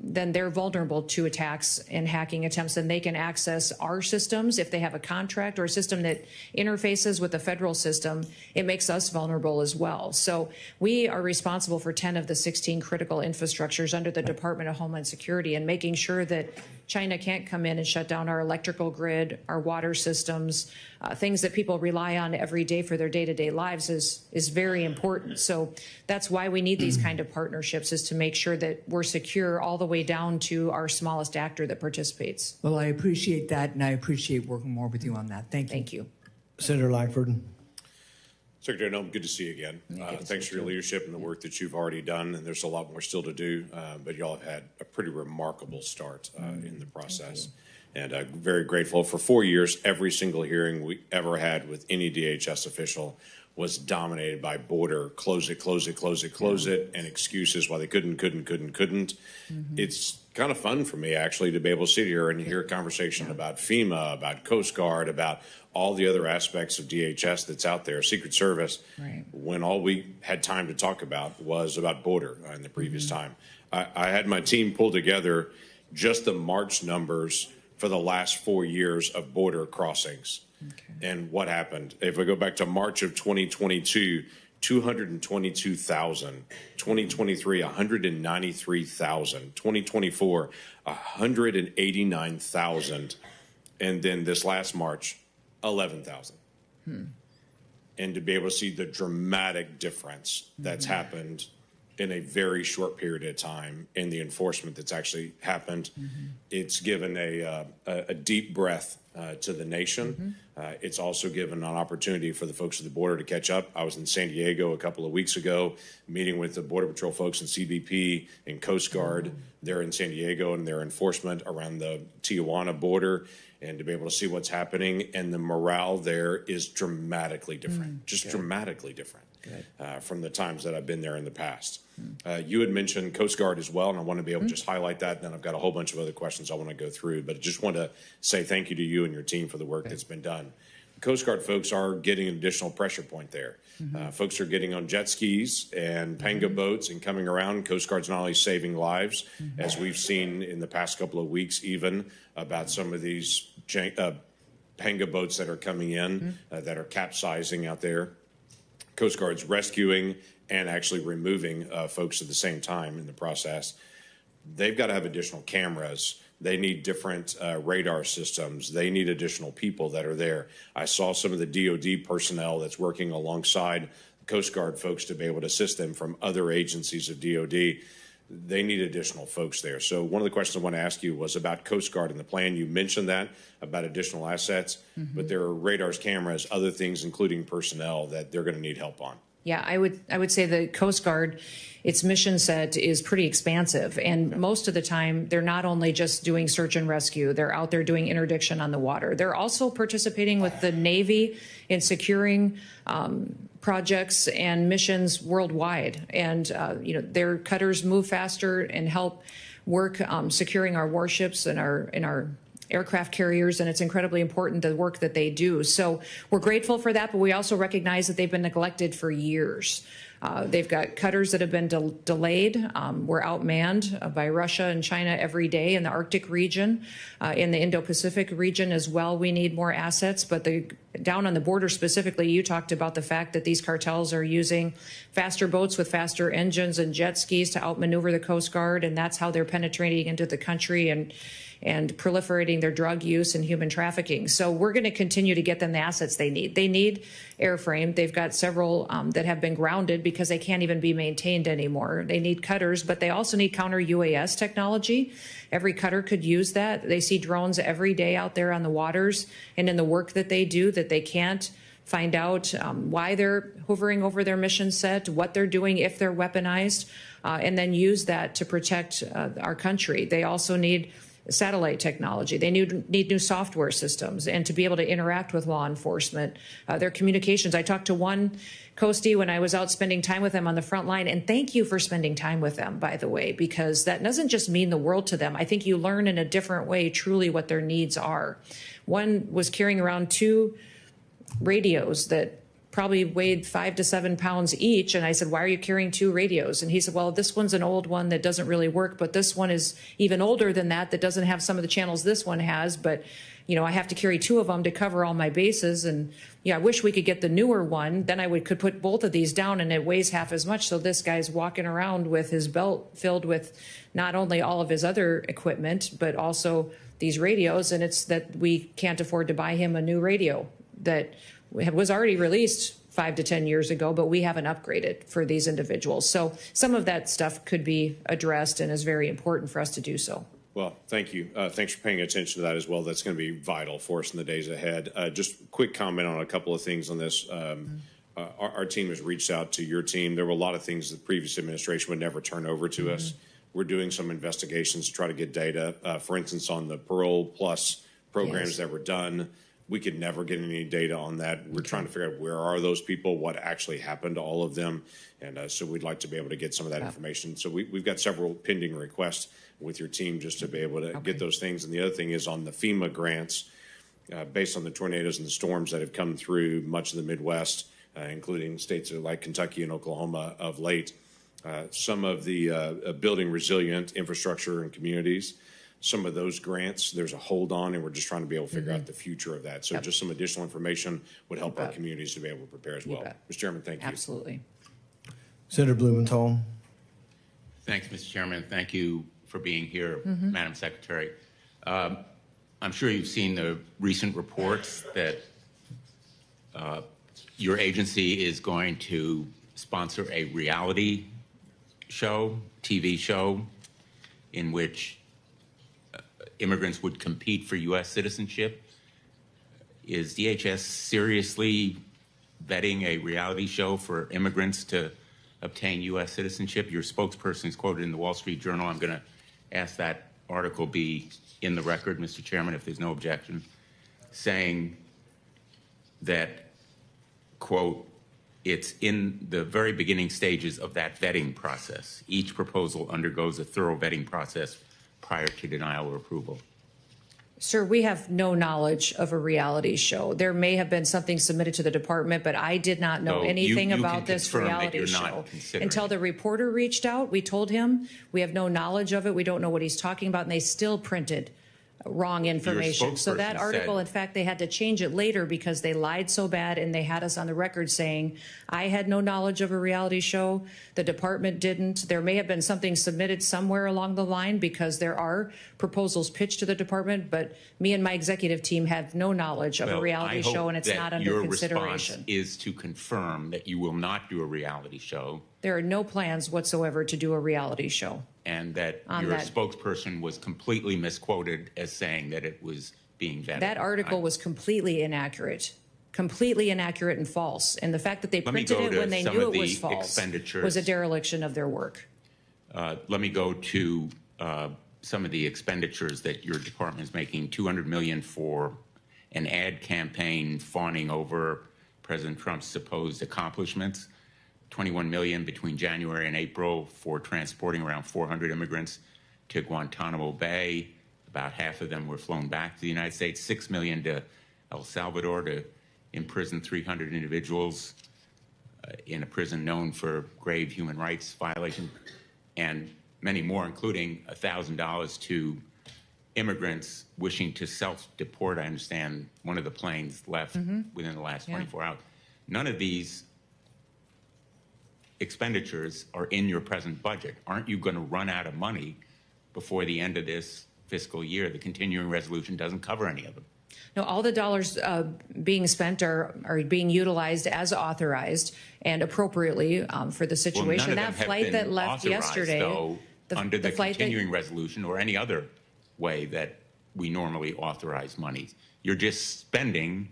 then they're vulnerable to attacks and hacking attempts, and they can access our systems. If they have a contract or a system that interfaces with the federal system, it makes us vulnerable as well. So we are responsible for 10 of the 16 critical infrastructures under the Department of Homeland Security, and making sure that China can't come in and shut down our electrical grid, our water systems, things that people rely on every day for their day-to-day lives is very important. So that's why we need these kind of partnerships, is to make sure that we're secure all the way down to our smallest actor that participates.
Well, I appreciate that, and I appreciate working more with you on that. Thank you.
Thank you.
Senator Lankford.
Secretary Noem, good to see you again. Thanks for your leadership and the work that you've already done, and there's a lot more still to do, but y'all have had a pretty remarkable start in the process. And I'm very grateful. For 4 years, every single hearing we ever had with any DHS official was dominated by border, close it, close it, close it, close it, and excuses why they couldn't. It's kind of fun for me, actually, to be able to sit here and hear a conversation about FEMA, about Coast Guard, about all the other aspects of DHS that's out there, Secret Service, when all we had time to talk about was about border in the previous time. I had my team pull together just the March numbers for the last 4 years of border crossings. And what happened? If we go back to March of 2022, 222,000, 2023, 193,000, 2024, 189,000, and then this last March, 11,000. And to be able to see the dramatic difference that's happened in a very short period of time in the enforcement that's actually happened, it's given a deep breath to the nation. It's also given an opportunity for the folks at the border to catch up. I was in San Diego a couple of weeks ago, meeting with the Border Patrol folks in CBP and Coast Guard. They're in San Diego and their enforcement around the Tijuana border, and to be able to see what's happening. And the morale there is dramatically different, dramatically different from the times that I've been there in the past. You had mentioned Coast Guard as well, and I want to be able to just highlight that. And then I've got a whole bunch of other questions I want to go through, but I just want to say thank you to you and your team for the work that's been done. The Coast Guard folks are getting an additional pressure point there. Folks are getting on jet skis and panga boats and coming around. Coast Guard's not only saving lives, as we've seen in the past couple of weeks, even about some of these panga boats that are coming in that are capsizing out there. Coast Guard's rescuing and actually removing folks at the same time in the process. They've got to have additional cameras. They need different radar systems. They need additional people that are there. I saw some of the DOD personnel that's working alongside Coast Guard folks to be able to assist them from other agencies of DOD. they need additional folks there. So one of the questions I want to ask you was about Coast Guard and the plan. You mentioned that about additional assets, but there are radars, cameras, other things, including personnel, that they're going to need help on.
Yeah, I would say the Coast Guard, its mission set is pretty expansive, and most of the time they're not only just doing search and rescue, they're out there doing interdiction on the water. They're also participating with the Navy in securing projects and missions worldwide, and their cutters move faster and help work securing our warships and our aircraft carriers, and it's incredibly important, the work that they do. So we're grateful for that, but we also recognize that they've been neglected for years. They've got cutters that have been delayed. We're outmanned by Russia and China every day in the Arctic region, in the Indo-Pacific region as well. We need more assets, but down on the border specifically, you talked about the fact that these cartels are using faster boats with faster engines and jet skis to outmaneuver the Coast Guard, and that's how they're penetrating into the country and proliferating their drug use and human trafficking. So we're going to continue to get them the assets they need. They need airframe. They've got several that have been grounded because they can't even be maintained anymore. They need cutters, but they also need counter UAS technology. Every cutter could use that. They see drones every day out there on the waters, and in the work that they do, that they can't find out why they're hovering over their mission set, what they're doing if they're weaponized, and then use that to protect our country. They also need satellite technology. They need new software systems and to be able to interact with law enforcement. Their communications. I talked to one Coastie when I was out spending time with them on the front line, and thank you for spending time with them, by the way, because that doesn't just mean the world to them. I think you learn in a different way truly what their needs are. One was carrying around 2 radios that probably weighed 5 to 7 pounds each. And I said, why are you carrying 2 radios? And he said, well, this one's an old one that doesn't really work, but this one is even older than that doesn't have some of the channels this one has. But, I have to carry 2 of them to cover all my bases. And I wish we could get the newer one. Then I could put both of these down and it weighs half as much. So this guy's walking around with his belt filled with not only all of his other equipment, but also these radios. And it's that we can't afford to buy him a new radio that was already released 5 to 10 years ago, but we haven't upgraded for these individuals. So some of that stuff could be addressed and is very important for us to do so.
Well, thank you. Thanks for paying attention to that as well. That's going to be vital for us in the days ahead. Just a quick comment on a couple of things on this. Our team has reached out to your team. There were a lot of things the previous administration would never turn over to us. We're doing some investigations to try to get data. For instance, on the Parole Plus programs that were done, we could never get any data on that. We're trying to figure out where are those people, what actually happened to all of them. And so we'd like to be able to get some of that information. So we've got several pending requests with your team just to be able to get those things. And the other thing is on the FEMA grants, based on the tornadoes and the storms that have come through much of the Midwest, including states like Kentucky and Oklahoma of late, some of the building resilient infrastructure and communities, some of those grants, there's a hold on, and we're just trying to be able to figure out the future of that. So just some additional information would help our communities to be able to prepare as well. Mr. Chairman, thank you.
Absolutely.
Senator Blumenthal.
Thanks, Mr. Chairman. Thank you for being here, Madam Secretary. I'm sure you've seen the recent reports that your agency is going to sponsor a reality show, TV show, in which immigrants would compete for U.S. citizenship. Is DHS seriously vetting a reality show for immigrants to obtain U.S. citizenship? Your spokesperson is quoted in the Wall Street Journal. I'm going to ask that article be in the record, Mr. Chairman, if there's no objection, saying that, quote, it's in the very beginning stages of that vetting process. Each proposal undergoes a thorough vetting process prior to denial or approval.
Sir, we have no knowledge of a reality show. There may have been something submitted to the department, but I did not know anything about this reality show. Until the reporter reached out, we told him we have no knowledge of it. We don't know what he's talking about, and they still printed wrong information. So that article, in fact, they had to change it later because they lied so bad, and they had us on the record saying, I had no knowledge of a reality show. The department didn't. There may have been something submitted somewhere along the line because there are proposals pitched to the department, but me and my executive team have no knowledge of a reality show, and it's not under consideration.
Your response is to confirm that you will not do a reality show.
There are no plans whatsoever to do a reality show.
And that
On
your
that.
spokesperson was completely misquoted as saying that it was being vetted.
That article was completely inaccurate and false. And the fact that they
Let me
printed
go
it
to
when they
some
knew
of
it was
the
false
expenditures.
was a dereliction of their work.
Let me go to some of the expenditures that your department is making. $200 million for an ad campaign fawning over President Trump's supposed accomplishments. $21 million between January and April for transporting around 400 immigrants to Guantanamo Bay. About half of them were flown back to the United States. $6 million to El Salvador to imprison 300 individuals in a prison known for grave human rights violations, and many more, including $1,000 to immigrants wishing to self-deport. I understand one of the planes left within the last 24 hours. None of these expenditures are in your present budget. Aren't you going to run out of money before the end of this fiscal year? The continuing resolution doesn't cover any of them.
No, all the dollars being spent are being utilized as authorized and appropriately for the situation.
Well, none
That
of them
flight
have
that
been
left yesterday,
though, under the
flight
continuing resolution or any other way that we normally authorize money. You're just spending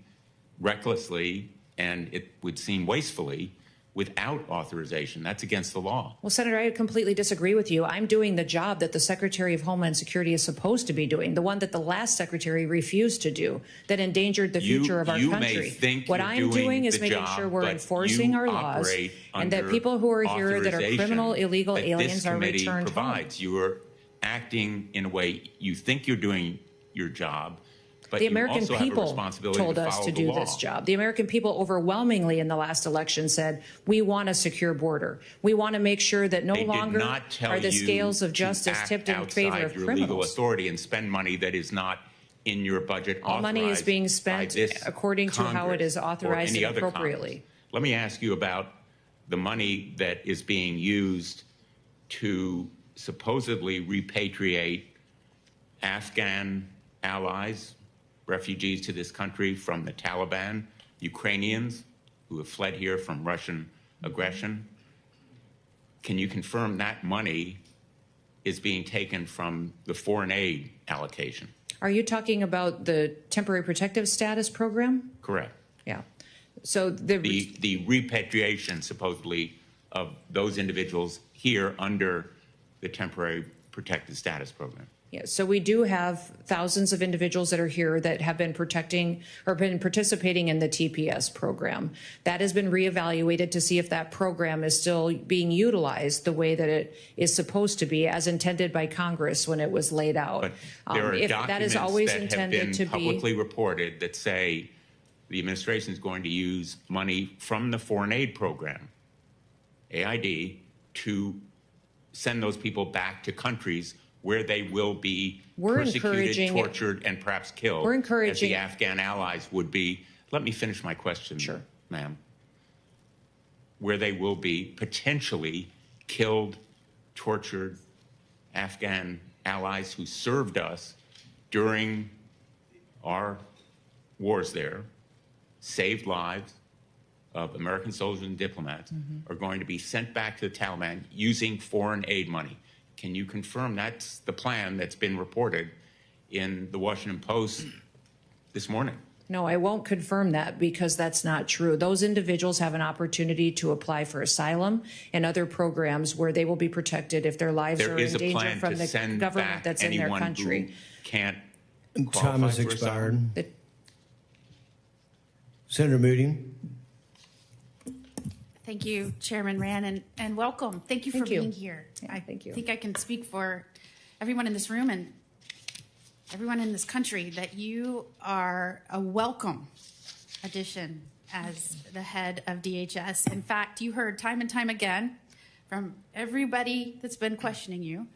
recklessly, and it would seem wastefully, without authorization. That's against the law.
Well, Senator, I completely disagree with you. I'm doing the job that the Secretary of Homeland Security is supposed to be doing, the one that the last secretary refused to do, that endangered the future of our
you
country.
May think
what
you're
I'm doing is
the
making
job,
sure we're
but
enforcing
you
our laws
operate
and that
under
people who are here that are criminal,
authorization
illegal
that
aliens
this
are
committee
returned
provides.
home.
You are acting in a way you think you're doing your job, but
The
you
American
also have a
people
responsibility
told
to
us
follow
to
the
do
law.
this job. The American people overwhelmingly in the last election said, we want a secure border. We want to make sure that no
They
longer
did not tell
are the
you
scales of
to
justice
act
tipped in favor
outside
of
your
criminals.
legal authority and spend money that is not in your budget.
All money is being spent
by this
according to how it is
Congress or
authorized
any
and
other
appropriately.
Congress. Let me ask you about the money that is being used to supposedly repatriate Afghan allies, refugees to this country from the Taliban, Ukrainians who have fled here from Russian aggression. Can you confirm that money is being taken from the foreign aid allocation?
Are you talking about the temporary protective status program?
Correct.
Yeah. So
The repatriation, supposedly, of those individuals here under the temporary protected status program.
yeah, so we do have thousands of individuals that are here that have been protecting or been participating in the TPS program. That has been reevaluated to see if that program is still being utilized the way that it is supposed to be, as intended by Congress when it was laid out.
But there are
If
documents
that is always
that have
intended
been
to be
publicly reported that say the administration is going to use money from the foreign aid program, AID, to send those people back to countries where they will be persecuted, tortured, and perhaps killed, as the Afghan allies would be. Let me finish my question, ma'am. Where they will be potentially killed, tortured Afghan allies who served us during our wars there, saved lives of American soldiers and diplomats, are going to be sent back to the Taliban using foreign aid money. Can you confirm that's the plan that's been reported in the Washington Post this morning?
No, I won't confirm that because that's not true. Those individuals have an opportunity to apply for asylum and other programs where they will be protected if their lives are in danger from the government that's in their country.
Who can't
Time has expired. Senator Moody.
Thank you, Chairman Rand, and welcome. Thank you for being here.
Yeah, thank you.
I think I can speak for everyone in this room and everyone in this country that you are a welcome addition as the head of DHS. In fact, you heard time and time again from everybody that's been questioning you.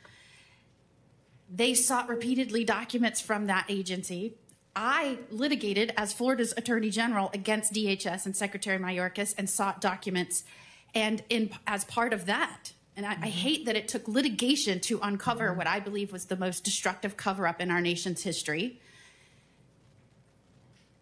They sought repeatedly documents from that agency. I litigated as Florida's Attorney General against DHS and Secretary Mayorkas and sought documents. And as part of that, and I hate that it took litigation to uncover what I believe was the most destructive cover-up in our nation's history.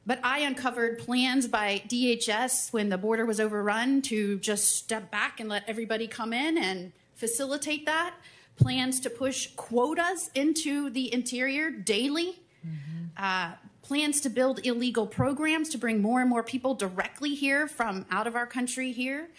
But I uncovered plans by DHS when the border was overrun to just step back and let everybody come in and facilitate that. Plans to push quotas into the interior daily. Plans to build illegal programs to bring more and more people directly here from out of our country here.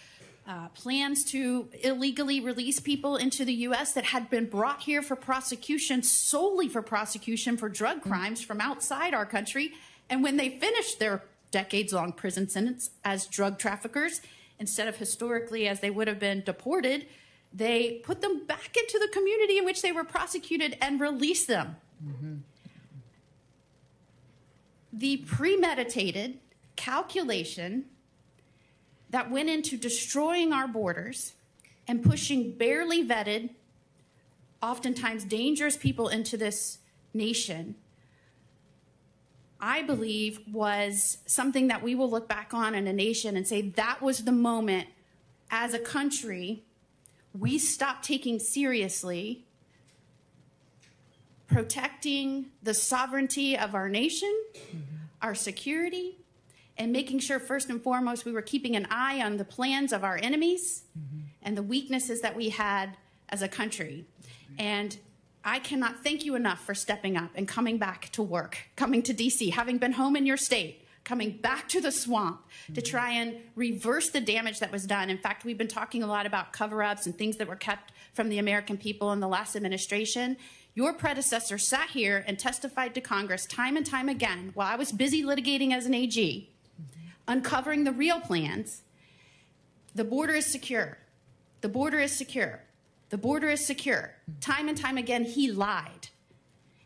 Plans to illegally release people into the U.S. that had been brought here for prosecution, solely for prosecution for drug crimes from outside our country. And when they finished their decades-long prison sentence as drug traffickers, instead of historically as they would have been deported, they put them back into the community in which they were prosecuted and released them. The premeditated calculation that went into destroying our borders and pushing barely vetted, oftentimes dangerous people into this nation, I believe was something that we will look back on in a nation and say that was the moment as a country we stopped taking seriously protecting the sovereignty of our nation, our security, and making sure first and foremost we were keeping an eye on the plans of our enemies and the weaknesses that we had as a country. And I cannot thank you enough for stepping up and coming back to work, coming to DC, having been home in your state, coming back to the swamp to try and reverse the damage that was done. In fact, we've been talking a lot about cover-ups and things that were kept from the American people in the last administration. Your predecessor sat here and testified to Congress time and time again while I was busy litigating as an AG, uncovering the real plans. The border is secure. The border is secure. The border is secure. Time and time again, he lied.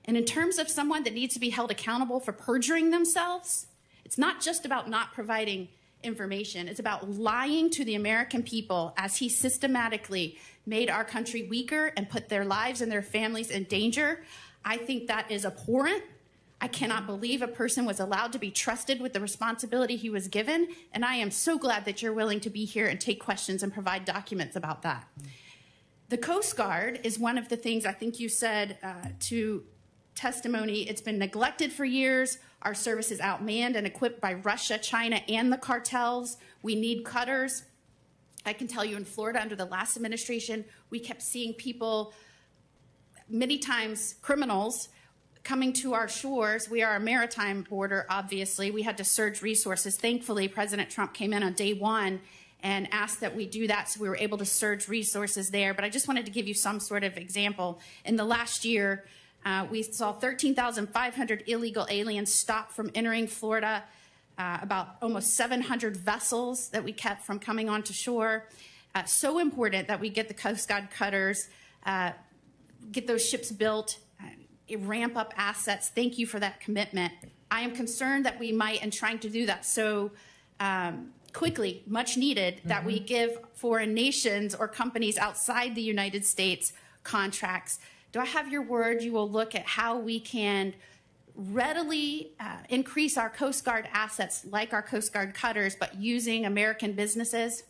And in terms of someone that needs to be held accountable for perjuring themselves, it's not just about not providing information. It's about lying to the American people as he systematically made our country weaker and put their lives and their families in danger. I think that is abhorrent. I cannot believe a person was allowed to be trusted with the responsibility he was given. And I am so glad that you're willing to be here and take questions and provide documents about that. The Coast Guard is one of the things I think you said to testimony. It's been neglected for years. Our service is outmanned and equipped by Russia, China, and the cartels. We need cutters. I can tell you in Florida under the last administration, we kept seeing people, many times criminals, coming to our shores. We are a maritime border, obviously. We had to surge resources. Thankfully, President Trump came in on day one and asked that we do that, so we were able to surge resources there. But I just wanted to give you some sort of example. In the last year, we saw 13,500 illegal aliens stopped from entering Florida, about almost 700 vessels that we kept from coming onto shore. So important that we get the Coast Guard cutters, get those ships built, ramp up assets. Thank you for that commitment. I am concerned that we might, in trying to do that so quickly, much needed, that we give foreign nations or companies outside the United States contracts. Do I have your word? You will look at how we can readily increase our Coast Guard assets like our Coast Guard cutters, but using American businesses?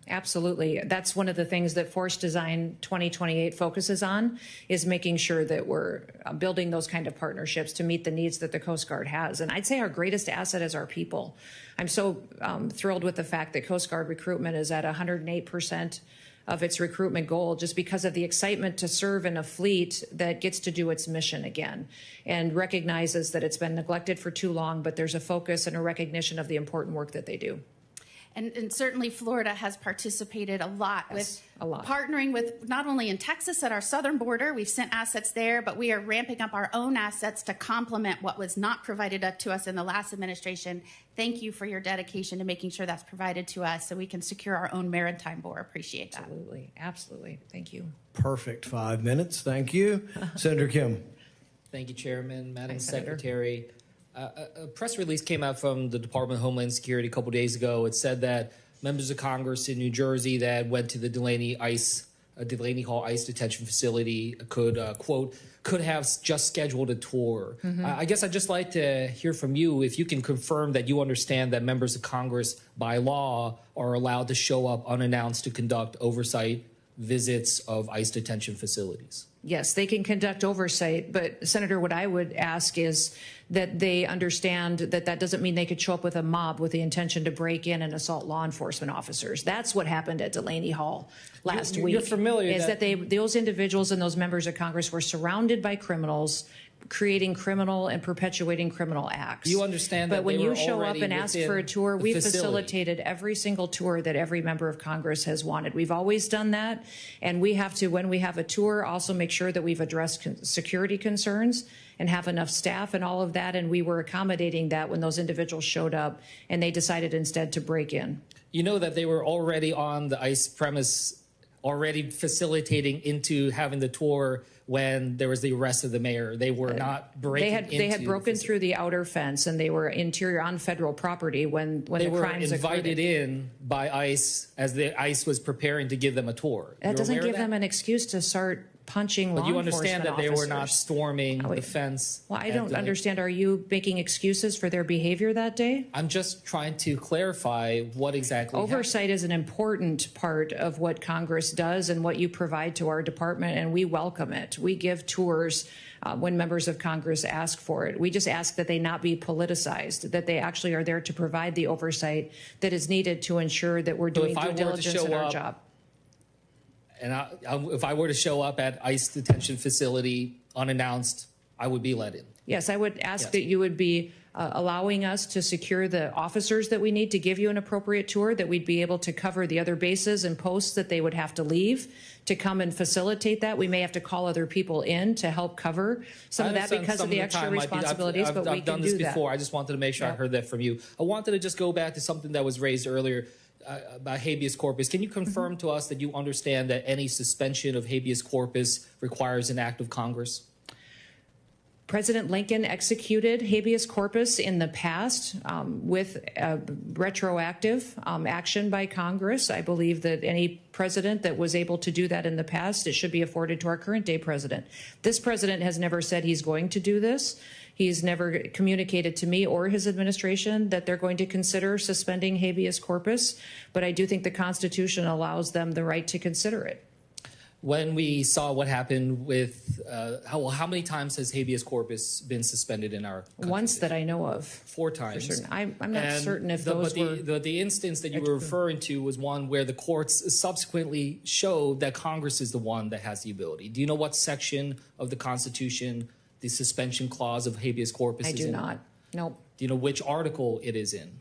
Absolutely. That's one of the things that Force Design 2028 focuses on, is making sure that we're building those kind of partnerships to meet the needs that the Coast Guard has. And I'd say our greatest asset is our people. I'm so thrilled with the fact that Coast Guard recruitment is at 108% of its recruitment goal, just because of the excitement to serve in a fleet that gets to do its mission again and recognizes that it's been neglected for too long, but there's a focus and a recognition of the important work that they do.
And certainly Florida has participated a lot with partnering with not only in Texas at our southern border, we've sent assets there, but we are ramping up our own assets to complement what was not provided up to us in the last administration. Thank you for your dedication to making sure that's provided to us so we can secure our own maritime border. Appreciate that.
Absolutely. Absolutely. Thank you.
Perfect 5 minutes. Thank you. Senator Kim.
Thank you, Chairman. Madam
Senator.
Secretary. A press release came out from the Department of Homeland Security a couple days ago. It said that members of Congress in New Jersey that went to the Delaney Hall ICE detention facility could, quote, could have just scheduled a tour. I guess I'd just like to hear from you if you can confirm that you understand that members of Congress by law are allowed to show up unannounced to conduct oversight visits of ICE detention facilities.
Yes, they can conduct oversight, but Senator, what I would ask is that they understand that that doesn't mean they could show up with a mob with the intention to break in and assault law enforcement officers. That's what happened at Delaney Hall last week.
You're familiar
is that those individuals and those members of Congress were surrounded by criminals, creating criminal and perpetuating criminal acts.
You understand that
but when
they
you
were
show up
already
and ask for a
within
tour,
the
we
facility.
facilitated every single tour that every member of Congress has wanted. We've always done that, and we have to, when we have a tour, also make sure that we've addressed security concerns and have enough staff and all of that, and we were accommodating that when those individuals showed up and they decided instead to break in.
You know that they were already on the ICE premise, already facilitating into having the tour when there was the arrest of the mayor. They were not breaking into.
They had broken through the outer fence, and they were interior on federal property when
they
the
were
crimes
invited
occurred.
in by ICE as the ICE was preparing to give them a tour.
That doesn't give them an excuse to start punching law
But you
enforcement
understand that they were not
officers.
storming the fence.
Well, I
at
don't
Delaney.
understand. Are you making excuses for their behavior that day?
I'm just trying to clarify what exactly happened.
Oversight is an important part of what Congress does and what you provide to our department, and we welcome it. We give tours when members of Congress ask for it. We just ask that they not be politicized, that they actually are there to provide the oversight that is needed to ensure that we're doing due diligence in our job.
And if I were to show up at ICE detention facility unannounced, I would be let in.
Yes, I would ask that you would be allowing us to secure the officers that we need to give you an appropriate tour, that we'd be able to cover the other bases and posts that they would have to leave to come and facilitate that. We may have to call other people in to help cover some of that because of the extra responsibilities, but we can do that.
I've done this before. I just wanted to make sure I heard that from you. I wanted to just go back to something that was raised earlier about habeas corpus. Can you confirm to us that you understand that any suspension of habeas corpus requires an act of Congress?
President Lincoln executed habeas corpus in the past with retroactive action by Congress. I believe that any president that was able to do that in the past, it should be afforded to our current day president. This president has never said he's going to do this. He's never communicated to me or his administration that they're going to consider suspending habeas corpus, but I do think the Constitution allows them the right to consider it.
When we saw what happened with, how many times has habeas corpus been suspended in our country?
Once that I know of.
4 times.
I'm not certain if those were...
The instance that you were referring to was one where the courts subsequently showed that Congress is the one that has the ability. Do you know what section of the Constitution the suspension clause of habeas corpus is in?
I do not. Nope.
Do you know which article it is in?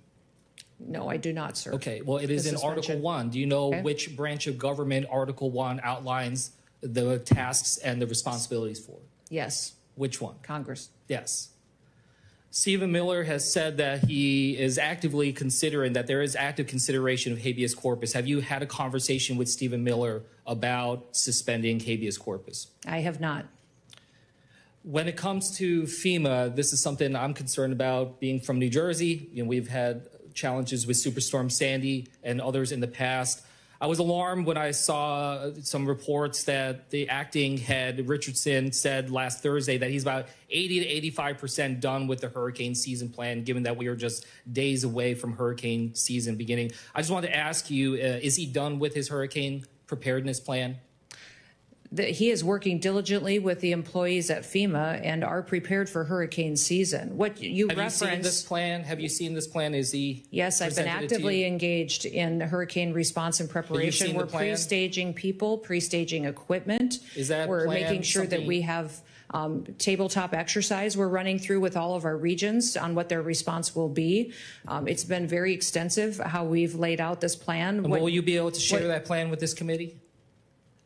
No, I do not, sir.
Okay, well, it is in Article 1. Do you know which branch of government Article 1 outlines the tasks and the responsibilities for?
Yes.
Which one?
Congress.
Yes. Stephen Miller has said that he is actively considering, that there is active consideration of habeas corpus. Have you had a conversation with Stephen Miller about suspending habeas corpus?
I have not.
When it comes to FEMA, this is something I'm concerned about. Being from New Jersey, we've had challenges with Superstorm Sandy and others in the past. I was alarmed when I saw some reports that the acting head, Richardson, said last Thursday that he's about 80 to 85% done with the hurricane season plan, given that we are just days away from hurricane season beginning. I just wanted to ask you, is he done with his hurricane preparedness plan?
He is working diligently with the employees at FEMA and are prepared for hurricane season. What you referenced...
Have you seen this plan? Have you seen this plan? Is he...
Yes, I've been actively engaged in hurricane response and preparation. We're pre-staging people, pre-staging equipment.
Is that
We're making sure that we have tabletop exercise we're running through with all of our regions on what their response will be. It's been very extensive how we've laid out this plan.
And will you be able to share that plan with this committee?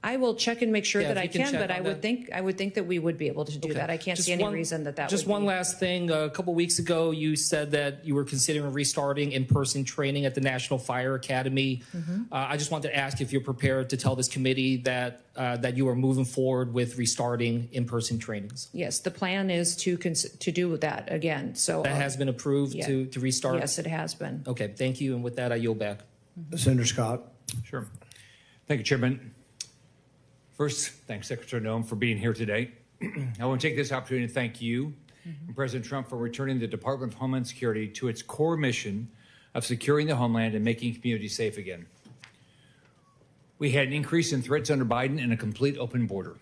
I will check and make sure that I can, but I would think that we would be able to do that. I can't see any reason that would be.
Just one last thing. A couple weeks ago, you said that you were considering restarting in-person training at the National Fire Academy. I just wanted to ask if you're prepared to tell this committee that that you are moving forward with restarting in-person trainings.
Yes, the plan is to do that again. So
that has been approved to restart?
Yes, it has been.
Okay, thank you. And with that, I yield back.
Senator Scott.
Sure. Thank you, Chairman. First, thanks, Secretary Noem, for being here today. I want to take this opportunity to thank you and President Trump for returning the Department of Homeland Security to its core mission of securing the homeland and making communities safe again. We had an increase in threats under Biden and a complete open border.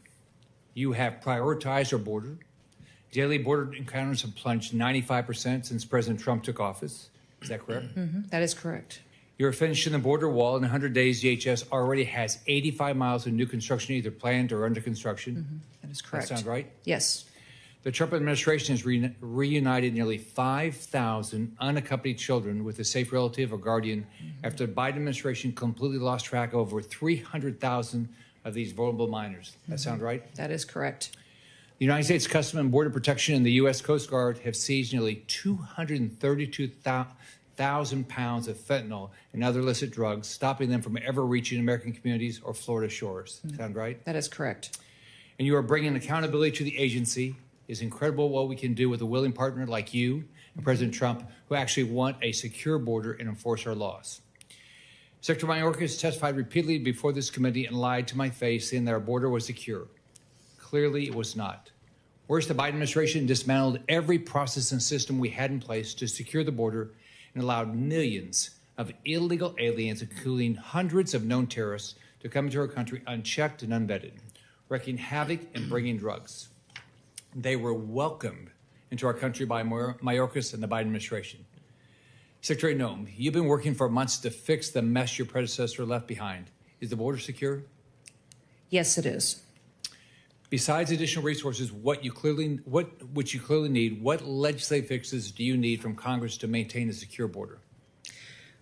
You have prioritized our border, Daily border encounters have plunged 95% since President Trump took office. Is that correct?
That is correct.
You're finishing the border wall. In 100 days, DHS already has 85 miles of new construction either planned or under construction.
That is correct.
That sound right?
Yes.
The Trump administration has reunited nearly 5,000 unaccompanied children with a safe relative or guardian after the Biden administration completely lost track of over 300,000 of these vulnerable minors. That sound right?
That is correct.
The United States Customs and Border Protection and the U.S. Coast Guard have seized nearly 232,000 pounds of fentanyl and other illicit drugs, stopping them from ever reaching American communities or Florida shores. Sound right?
That is correct.
And you are bringing accountability to the agency. It's incredible what we can do with a willing partner like you and President Trump, who actually want a secure border and enforce our laws. Secretary Mayorkas testified repeatedly before this committee and lied to my face, saying that our border was secure. Clearly, it was not. Worse, the Biden administration dismantled every process and system we had in place to secure the border and allowed millions of illegal aliens, including hundreds of known terrorists, to come into our country unchecked and unvetted, wreaking havoc and bringing drugs. They were welcomed into our country by Mayorkas and the Biden administration. Secretary Noem, you've been working for months to fix the mess your predecessor left behind. Is the border secure?
Yes, it is.
Besides additional resources, which you clearly need, what legislative fixes do you need from Congress to maintain a secure border?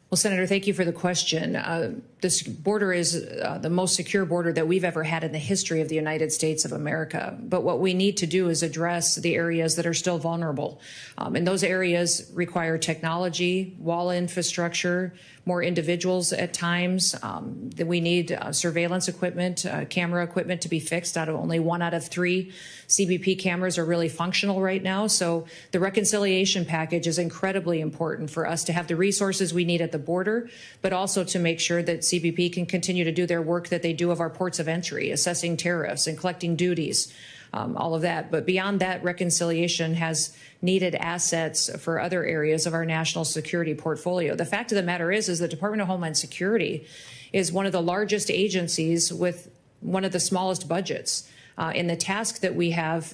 Well, Senator, thank you for the question. This border is the most secure border that we've ever had in the history of the United States of America. But what we need to do is address the areas that are still vulnerable. And those areas require technology, wall infrastructure, more individuals at times. That we need surveillance equipment, camera equipment to be fixed. Only 1 out of 3 CBP cameras are really functional right now. So the reconciliation package is incredibly important for us to have the resources we need at the border, but also to make sure that CBP can continue to do their work that they do of our ports of entry, assessing tariffs and collecting duties, all of that. But beyond that, reconciliation has needed assets for other areas of our national security portfolio. The fact of the matter is the Department of Homeland Security is one of the largest agencies with one of the smallest budgets. And the task that we have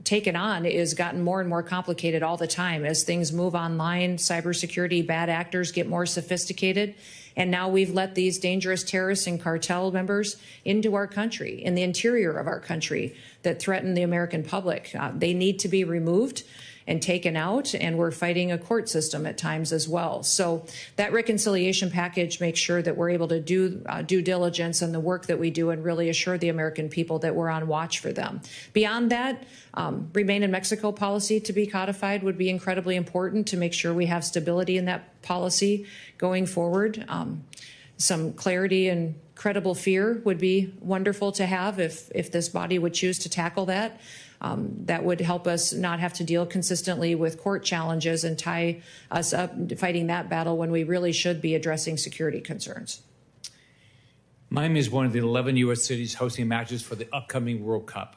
taken on is gotten more and more complicated all the time as things move online, cybersecurity, bad actors get more sophisticated. And now we've let these dangerous terrorists and cartel members into our country, in the interior of our country, that threaten the American public. They need to be removed and taken out, and we're fighting a court system at times as well. So that reconciliation package makes sure that we're able to do due diligence in the work that we do and really assure the American people that we're on watch for them. Beyond that, Remain in Mexico policy to be codified would be incredibly important to make sure we have stability in that policy going forward. Some clarity and credible fear would be wonderful to have if this body would choose to tackle that. That would help us not have to deal consistently with court challenges and tie us up fighting that battle when we really should be addressing security concerns.
Miami is one of the 11 U.S. cities hosting matches for the upcoming World Cup.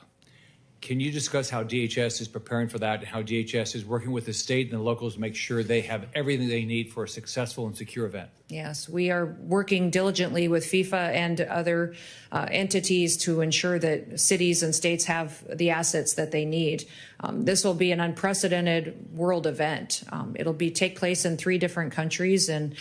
Can you discuss how DHS is preparing for that and how DHS is working with the state and the locals to make sure they have everything they need for a successful and secure event?
Yes, we are working diligently with FIFA and other entities to ensure that cities and states have the assets that they need. This will be an unprecedented world event. It'll take place in 3 different countries and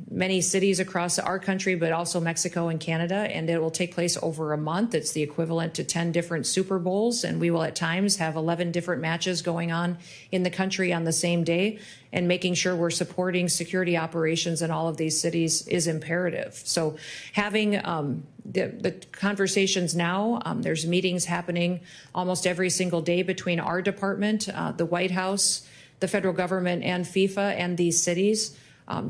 many cities across our country, but also Mexico and Canada, and it will take place over a month. It's the equivalent to 10 different Super Bowls, and we will at times have 11 different matches going on in the country on the same day, and making sure we're supporting security operations in all of these cities is imperative. So having the conversations now, there's meetings happening almost every single day between our department, the White House, the federal government, and FIFA and these cities,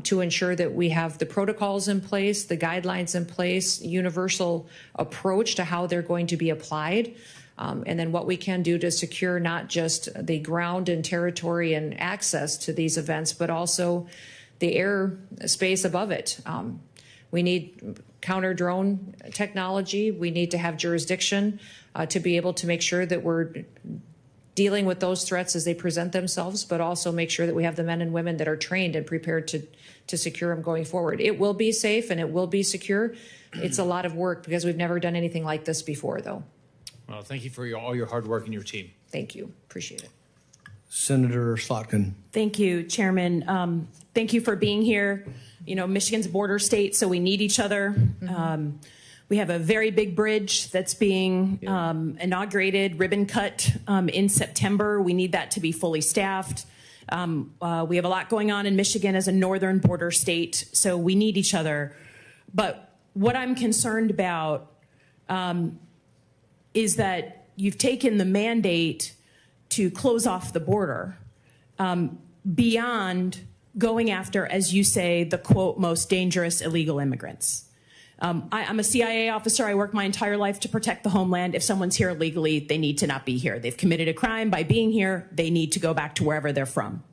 to ensure that we have the protocols in place, the guidelines in place, universal approach to how they're going to be applied, and then what we can do to secure not just the ground and territory and access to these events, but also the air space above it. We need counter-drone technology. We need to have jurisdiction to be able to make sure that we're dealing with those threats as they present themselves, but also make sure that we have the men and women that are trained and prepared to secure them going forward. It will be safe and it will be secure. It's a lot of work because we've never done anything like this before, though.
Well, thank you for all your hard work and your team.
Thank you. Appreciate it.
Senator Slotkin.
Thank you, Chairman. Thank you for being here. You know, Michigan's a border state, so we need each other. We have a very big bridge that's being inaugurated, ribbon cut in September. We need that to be fully staffed. We have a lot going on in Michigan as a northern border state, so we need each other. But what I'm concerned about is that you've taken the mandate to close off the border beyond going after, as you say, the, quote, most dangerous illegal immigrants. I'm a CIA officer. I work my entire life to protect the homeland. If someone's here illegally, they need to not be here. They've committed a crime by being here. They need to go back to wherever they're from.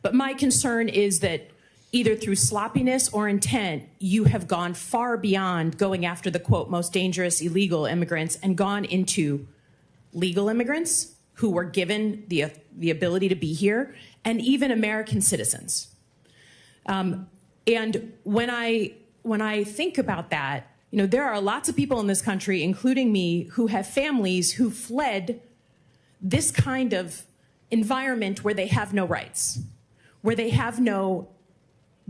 But my concern is that either through sloppiness or intent, you have gone far beyond going after the, quote, most dangerous illegal immigrants and gone into legal immigrants who were given the ability to be here, and even American citizens. And when I think about that, you know, there are lots of people in this country, including me, who have families who fled this kind of environment where they have no rights, where they have no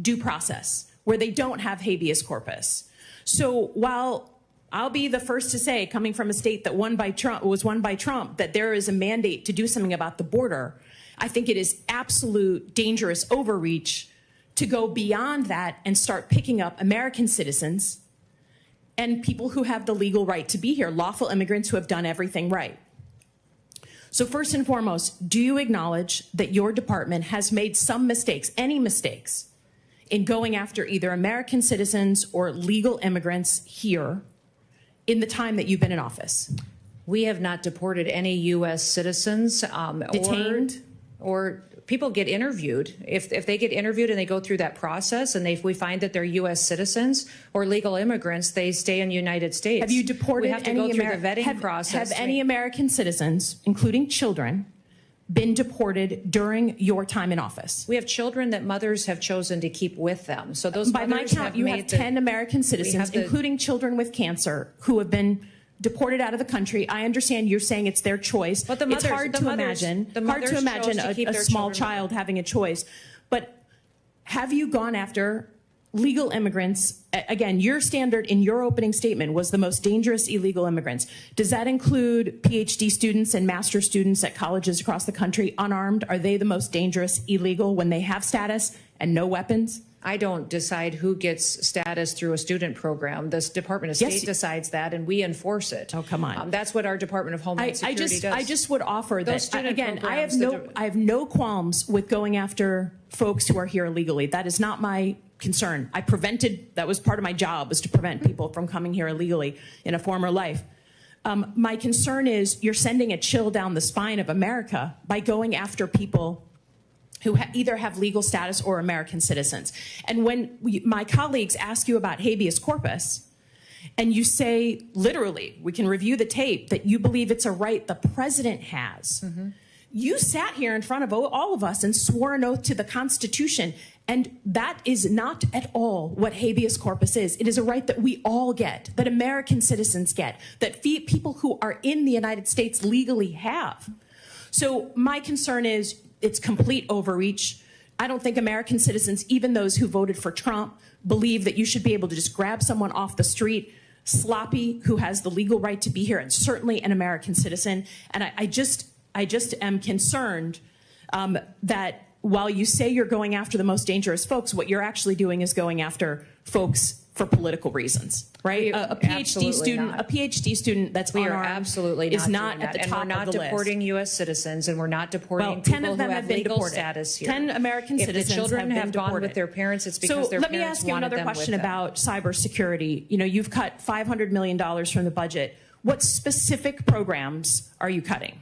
due process, where they don't have habeas corpus. So while I'll be the first to say, coming from a state that was won by Trump, that there is a mandate to do something about the border, I think it is absolute dangerous overreach to go beyond that and start picking up American citizens and people who have the legal right to be here, lawful immigrants who have done everything right. So first and foremost, do you acknowledge that your department has made some mistakes, any mistakes, in going after either American citizens or legal immigrants here in the time that you've been in office?
We have not deported any U.S. citizens.
Detained?
Or people get interviewed. If they get interviewed and they go through that process and we find that they're U.S. citizens or legal immigrants, they stay in the United States.
Have you deported
we have to
any
go through the vetting process.
Have any American citizens, including children, been deported during your time in office?
We have children that mothers have chosen to keep with them. So those
by my count, you have 10 American citizens, including children with cancer, who have been deported out of the country. I understand you're saying it's their choice.
But it's hard to imagine
a small child having a choice. But have you gone after legal immigrants? Again, your standard in your opening statement was the most dangerous illegal immigrants. Does that include PhD students and master's students at colleges across the country, unarmed? Are they the most dangerous illegal when they have status and no weapons?
I don't decide who gets status through a student program. The Department of State decides that, and we enforce it.
Oh, come on.
That's what our Department of Homeland Security does.
I just would offer that, again, I have no qualms with going after folks who are here illegally. That is not my concern. That was part of my job, was to prevent people from coming here illegally in a former life. My concern is you're sending a chill down the spine of America by going after people who either have legal status or American citizens. And when my colleagues ask you about habeas corpus, and you say, literally, we can review the tape, that you believe it's a right the president has, you sat here in front of all of us and swore an oath to the Constitution, and that is not at all what habeas corpus is. It is a right that we all get, that American citizens get, that people who are in the United States legally have. So my concern is, it's complete overreach. I don't think American citizens, even those who voted for Trump, believe that you should be able to just grab someone off the street, sloppy, who has the legal right to be here, and certainly an American citizen. And I just am concerned that while you say you're going after the most dangerous folks, what you're actually doing is going after folks for political reasons, right? A PhD student that's unarmed is not at the top of the list.
And we're not deporting U.S. citizens, and we're not deporting people who have legal status here.
10 American citizens
have been deported. If the children have gone with their parents, it's because their parents wanted them with them. So let me ask you another question about cybersecurity. You know, you've cut $500 million from the budget. What specific programs are you cutting?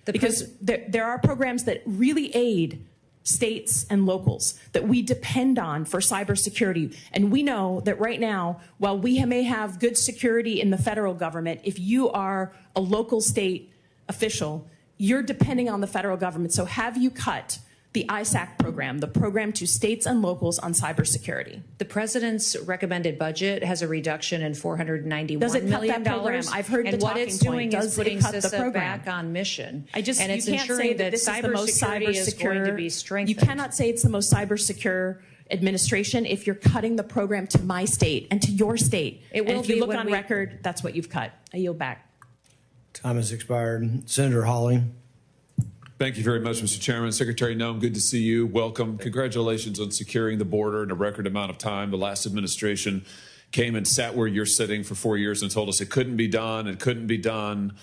Because there are programs that really aid states and locals that we depend on for cybersecurity. And we know that right now, while we may have good security in the federal government, if you are a local state official, you're depending on the federal government. So have you cut
The ISAC program, the program to states and locals on cybersecurity.
The president's recommended budget has a reduction in $491
Does it cut
million.
that program? I've heard
and
the
what
talking
it's doing
point.
is
Does it
putting
cut the
CISA
program?
back on mission.
And
it's
you can't
ensuring
say that this is the most
cybersecurity
cyber
is
secure.
going to be strengthened.
You cannot say it's the most cyber secure administration if you're cutting the program to my state and to your state.
It will
and if you
be
look
when
on record, that's what you've cut. I yield back.
Time has expired. Senator Hawley.
Thank you very much, Mr. Chairman. Secretary Noem, good to see you. Welcome. Congratulations on securing the border in a record amount of time. The last administration came and sat where you're sitting for 4 years and told us it couldn't be done. It couldn't be done.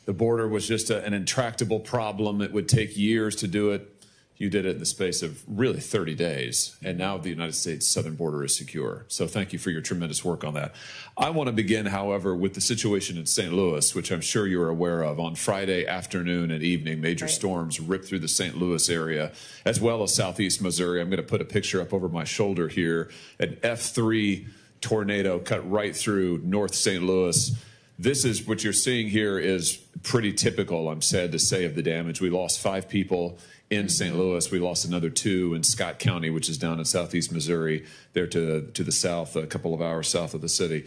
The border was just an intractable problem. It would take years to do it. You did it in the space of really 30 days, and now the United States southern border is secure. So thank you for your tremendous work on that. I want to begin, however, with the situation in St. Louis, which I'm sure you're aware of. On Friday afternoon and evening, major storms ripped through the St. Louis area, as well as southeast Missouri. I'm going to put a picture up over my shoulder here. An F3 tornado cut right through North St. Louis. This is what you're seeing here is pretty typical, I'm sad to say, of the damage. We lost 5 people in St. Louis. We lost another 2 in Scott County, which is down in southeast Missouri, there to the south, a couple of hours south of the city.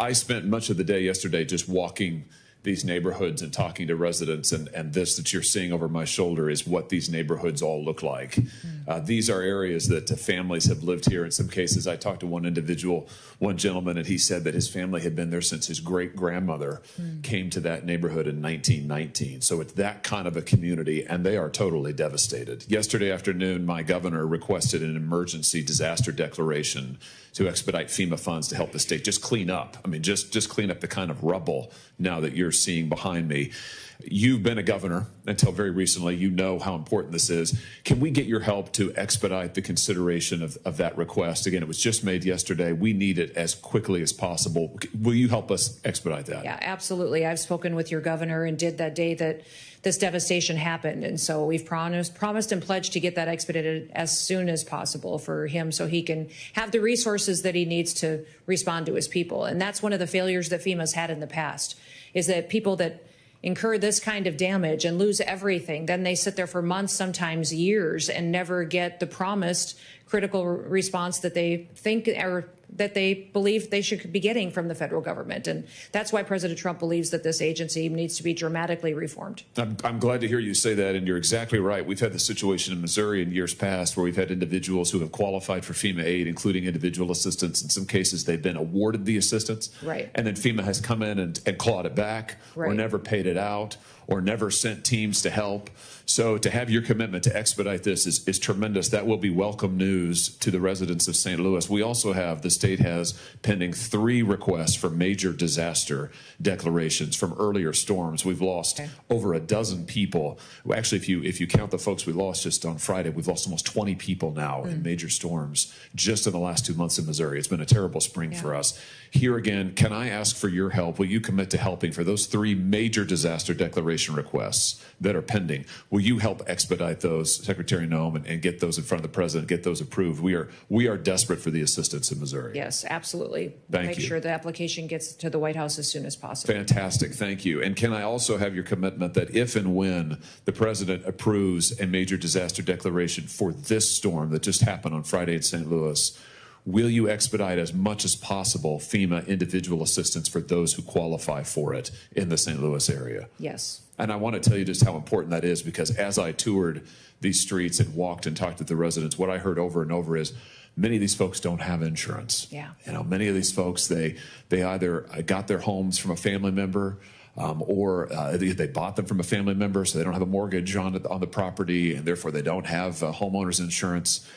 I spent much of the day yesterday just walking these neighborhoods and talking to residents, and this that you're seeing over my shoulder is what these neighborhoods all look like. These are areas that families have lived here. In some cases, I talked to one individual, one gentleman, and he said that his family had been there since his great-grandmother came to that neighborhood in 1919. So it's that kind of a community, and they are totally devastated. Yesterday afternoon, my governor requested an emergency disaster declaration to expedite FEMA funds to help the state just clean up. I mean, just clean up the kind of rubble now that you're seeing behind me. You've been a governor until very recently. You know how important this is. Can we get your help to expedite the consideration of that request? Again, it was just made yesterday. We need it as quickly as possible. Will you help us expedite that?
Yeah, absolutely. I've spoken with your governor and did that day that this devastation happened. And so we've promised and pledged to get that expedited as soon as possible for him so he can have the resources that he needs to respond to his people. And that's one of the failures that FEMA's had in the past, is that people that incur this kind of damage and lose everything, then they sit there for months, sometimes years, and never get the promised critical response that they think or that they believe they should be getting from the federal government. And that's why President Trump believes that this agency needs to be dramatically reformed.
I'm glad to hear you say that, and you're exactly right. We've had the situation in Missouri in years past where we've had individuals who have qualified for FEMA aid, including individual assistance. In some cases, they've been awarded the assistance,
right,
and then FEMA has come in and clawed it back, right, or never paid it out, or never sent teams to help. So to have your commitment to expedite this is tremendous. That will be welcome news to the residents of St. Louis. We also have, the state has pending 3 requests for major disaster declarations from earlier storms. We've lost over a dozen people. Actually, if you count the folks we lost just on Friday, we've lost almost 20 people now in major storms just in the last 2 months in Missouri. It's been a terrible spring for us. Here again, can I ask for your help? Will you commit to helping for those 3 major disaster declaration requests that are pending? Will you help expedite those, Secretary Noem, and get those in front of the president, get those approved? We are desperate for the assistance in Missouri.
Yes, absolutely.
Thank
Make
you.
sure the application gets to the White House as soon as possible.
Fantastic. Thank you. And can I also have your commitment that if and when the president approves a major disaster declaration for this storm that just happened on Friday in St. Louis, will you expedite as much as possible FEMA individual assistance for those who qualify for it in the St. Louis area?
Yes.
And I want to tell you just how important that is, because as I toured these streets and walked and talked to the residents, what I heard over and over is many of these folks don't have insurance.
Yeah.
You know, many of these folks, they either got their homes from a family member, or they bought them from a family member, so they don't have a mortgage on the property, and therefore they don't have homeowners insurance.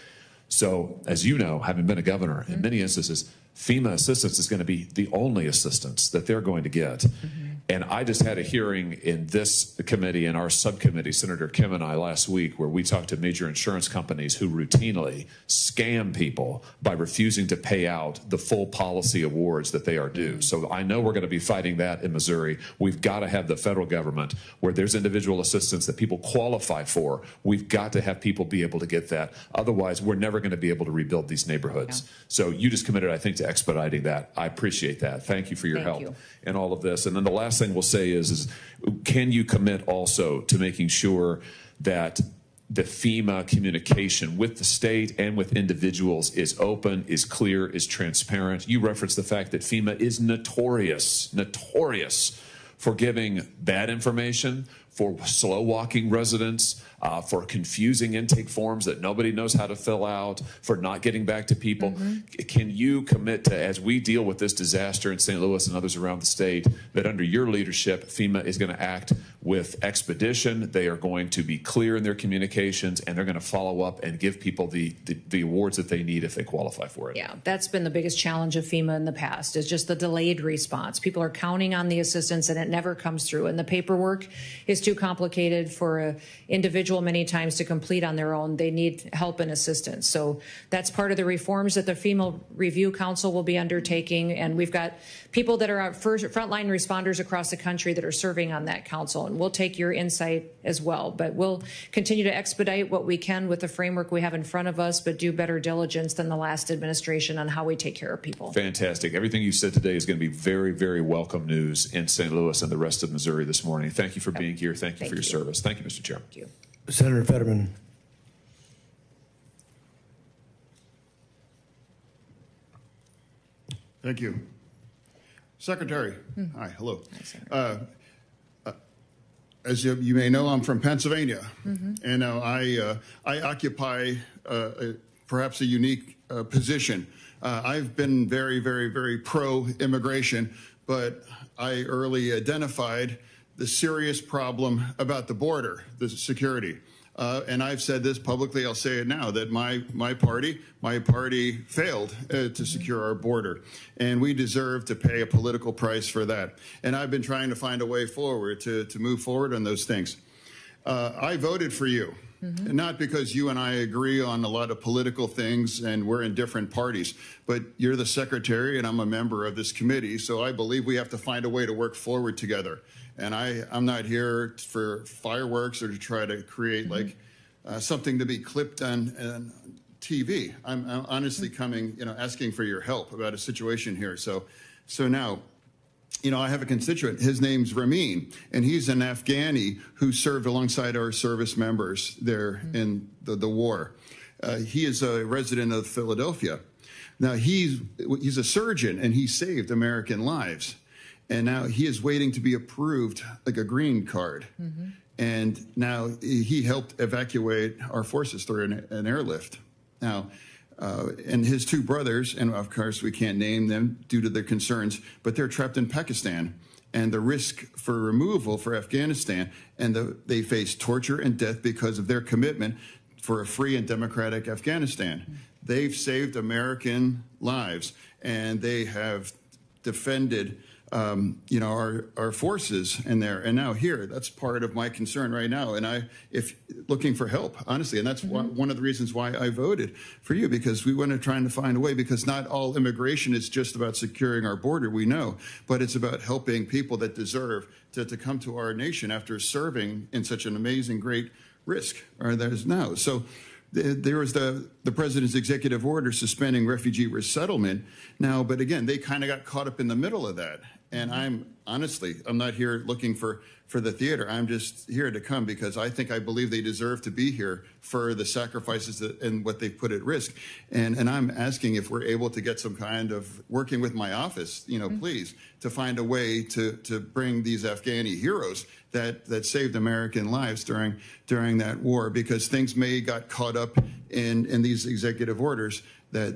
So, as you know, having been a governor, in many instances, FEMA assistance is going to be the only assistance that they're going to get. And I just had a hearing in this committee, in our subcommittee, Senator Kim and I last week, where we talked to major insurance companies who routinely scam people by refusing to pay out the full policy awards that they are due. So I know we're going to be fighting that in Missouri. We've got to have the federal government where there's individual assistance that people qualify for. We've got to have people be able to get that. Otherwise, we're never going to be able to rebuild these neighborhoods. Yeah. So you just committed, I think, to expediting that. I appreciate that. Thank you for your help in all of this. And then the last thing we'll say is can you commit also to making sure that the FEMA communication with the state and with individuals is open, is clear, is transparent. You referenced the fact that FEMA is notorious for giving bad information, for slow walking residents, for confusing intake forms that nobody knows how to fill out, for not getting back to people. Can you commit to, as we deal with this disaster in St. Louis and others around the state, that under your leadership, FEMA is going to act with expedition, they are going to be clear in their communications, and they're going to follow up and give people the awards that they need if they qualify for it?
Yeah, that's been the biggest challenge of FEMA in the past, is just the delayed response. People are counting on the assistance and it never comes through. And the paperwork is too complicated for an individual many times to complete on their own. They need help and assistance. So that's part of the reforms that the FEMA Review Council will be undertaking. And we've got people that are frontline responders across the country that are serving on that council. And we'll take your insight as well. But we'll continue to expedite what we can with the framework we have in front of us, but do better diligence than the last administration on how we take care of people.
Fantastic. Everything you said today is going to be very, very welcome news in St. Louis and the rest of Missouri this morning. Thank you for being here. Thank you for your service. Thank you, Mr. Chairman.
Thank you.
Senator Fetterman.
Thank you. Secretary. Hi, hello.
Hi,
as you may know, I'm from Pennsylvania, and I occupy perhaps a unique position. I've been very, very, very pro-immigration, but I early identified the serious problem about the border, the security. And I've said this publicly, I'll say it now, that my party failed to secure our border. And we deserve to pay a political price for that. And I've been trying to find a way forward to move forward on those things. I voted for you, not because you and I agree on a lot of political things and we're in different parties, but you're the secretary and I'm a member of this committee. So I believe we have to find a way to work forward together. And I'm not here for fireworks or to try to create like something to be clipped on TV. I'm honestly coming, asking for your help about a situation here. So now, I have a constituent. His name's Ramin, and he's an Afghani who served alongside our service members there in the war. He is a resident of Philadelphia. Now he's a surgeon, and he saved American lives. And now he is waiting to be approved like a green card. And now he helped evacuate our forces through an airlift. Now, and his two brothers, and of course we can't name them due to their concerns, but they're trapped in Pakistan. And the risk for removal for Afghanistan, and they face torture and death because of their commitment for a free and democratic Afghanistan. They've saved American lives, and they have defended our forces in there. And now here, that's part of my concern right now. And if looking for help, honestly, and that's one of the reasons why I voted for you, because we want to try to find a way, because not all immigration is just about securing our border, we know, but it's about helping people that deserve to come to our nation after serving in such an amazing, great risk, or there's now. So there was the president's executive order suspending refugee resettlement now, but again, they kind of got caught up in the middle of that. And I'm not here looking for the theater. I'm just here to come because I believe they deserve to be here for the sacrifices and what they put at risk. And I'm asking if we're able to get some kind of working with my office, please, to find a way to bring these Afghani heroes that saved American lives during that war, because things may got caught up in these executive orders.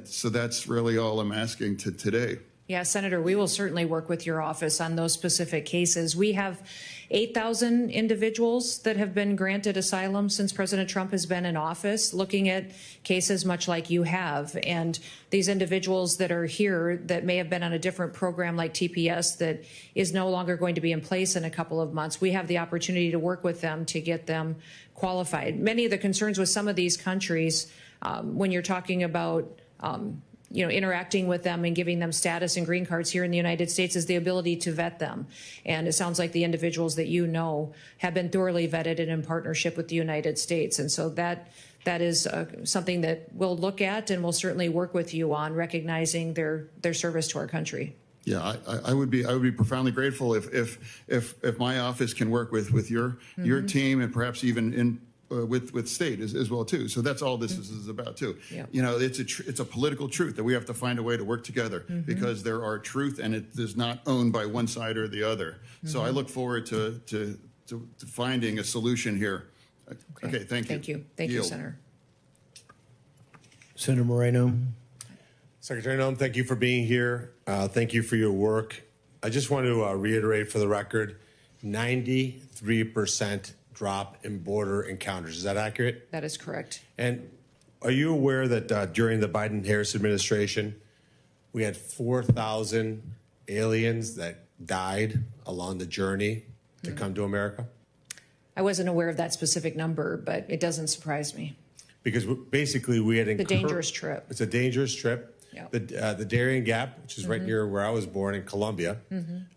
So that's really all I'm asking today.
Yeah, Senator, we will certainly work with your office on those specific cases. We have 8,000 individuals that have been granted asylum since President Trump has been in office, looking at cases much like you have. And these individuals that are here that may have been on a different program like TPS that is no longer going to be in place in a couple of months, we have the opportunity to work with them to get them qualified. Many of the concerns with some of these countries, when you're talking about interacting with them and giving them status and green cards here in the United States, is the ability to vet them. And it sounds like the individuals that have been thoroughly vetted and in partnership with the United States. And so that is something that we'll look at, and we'll certainly work with you on recognizing their service to our country.
Yeah, I would be profoundly grateful if my office can work with your team, and perhaps even in with state as well too. So that's all this is about too.
Yep.
You know, it's a political truth that we have to find a way to work together because there are truth and it is not owned by one side or the other. So I look forward to finding a solution here. Okay, thank you.
Thank you, Senator.
Senator Moreno.
Secretary Noem, thank you for being here. Thank you for your work. I just want to reiterate for the record, 93% drop in border encounters. Is that accurate?
That is correct.
And are you aware that during the Biden-Harris administration, we had 4,000 aliens that died along the journey to come to America?
I wasn't aware of that specific number, but it doesn't surprise me.
Because basically we had
a dangerous trip.
It's a dangerous trip.
Yep.
The Darien Gap, which is right near where I was born in Colombia,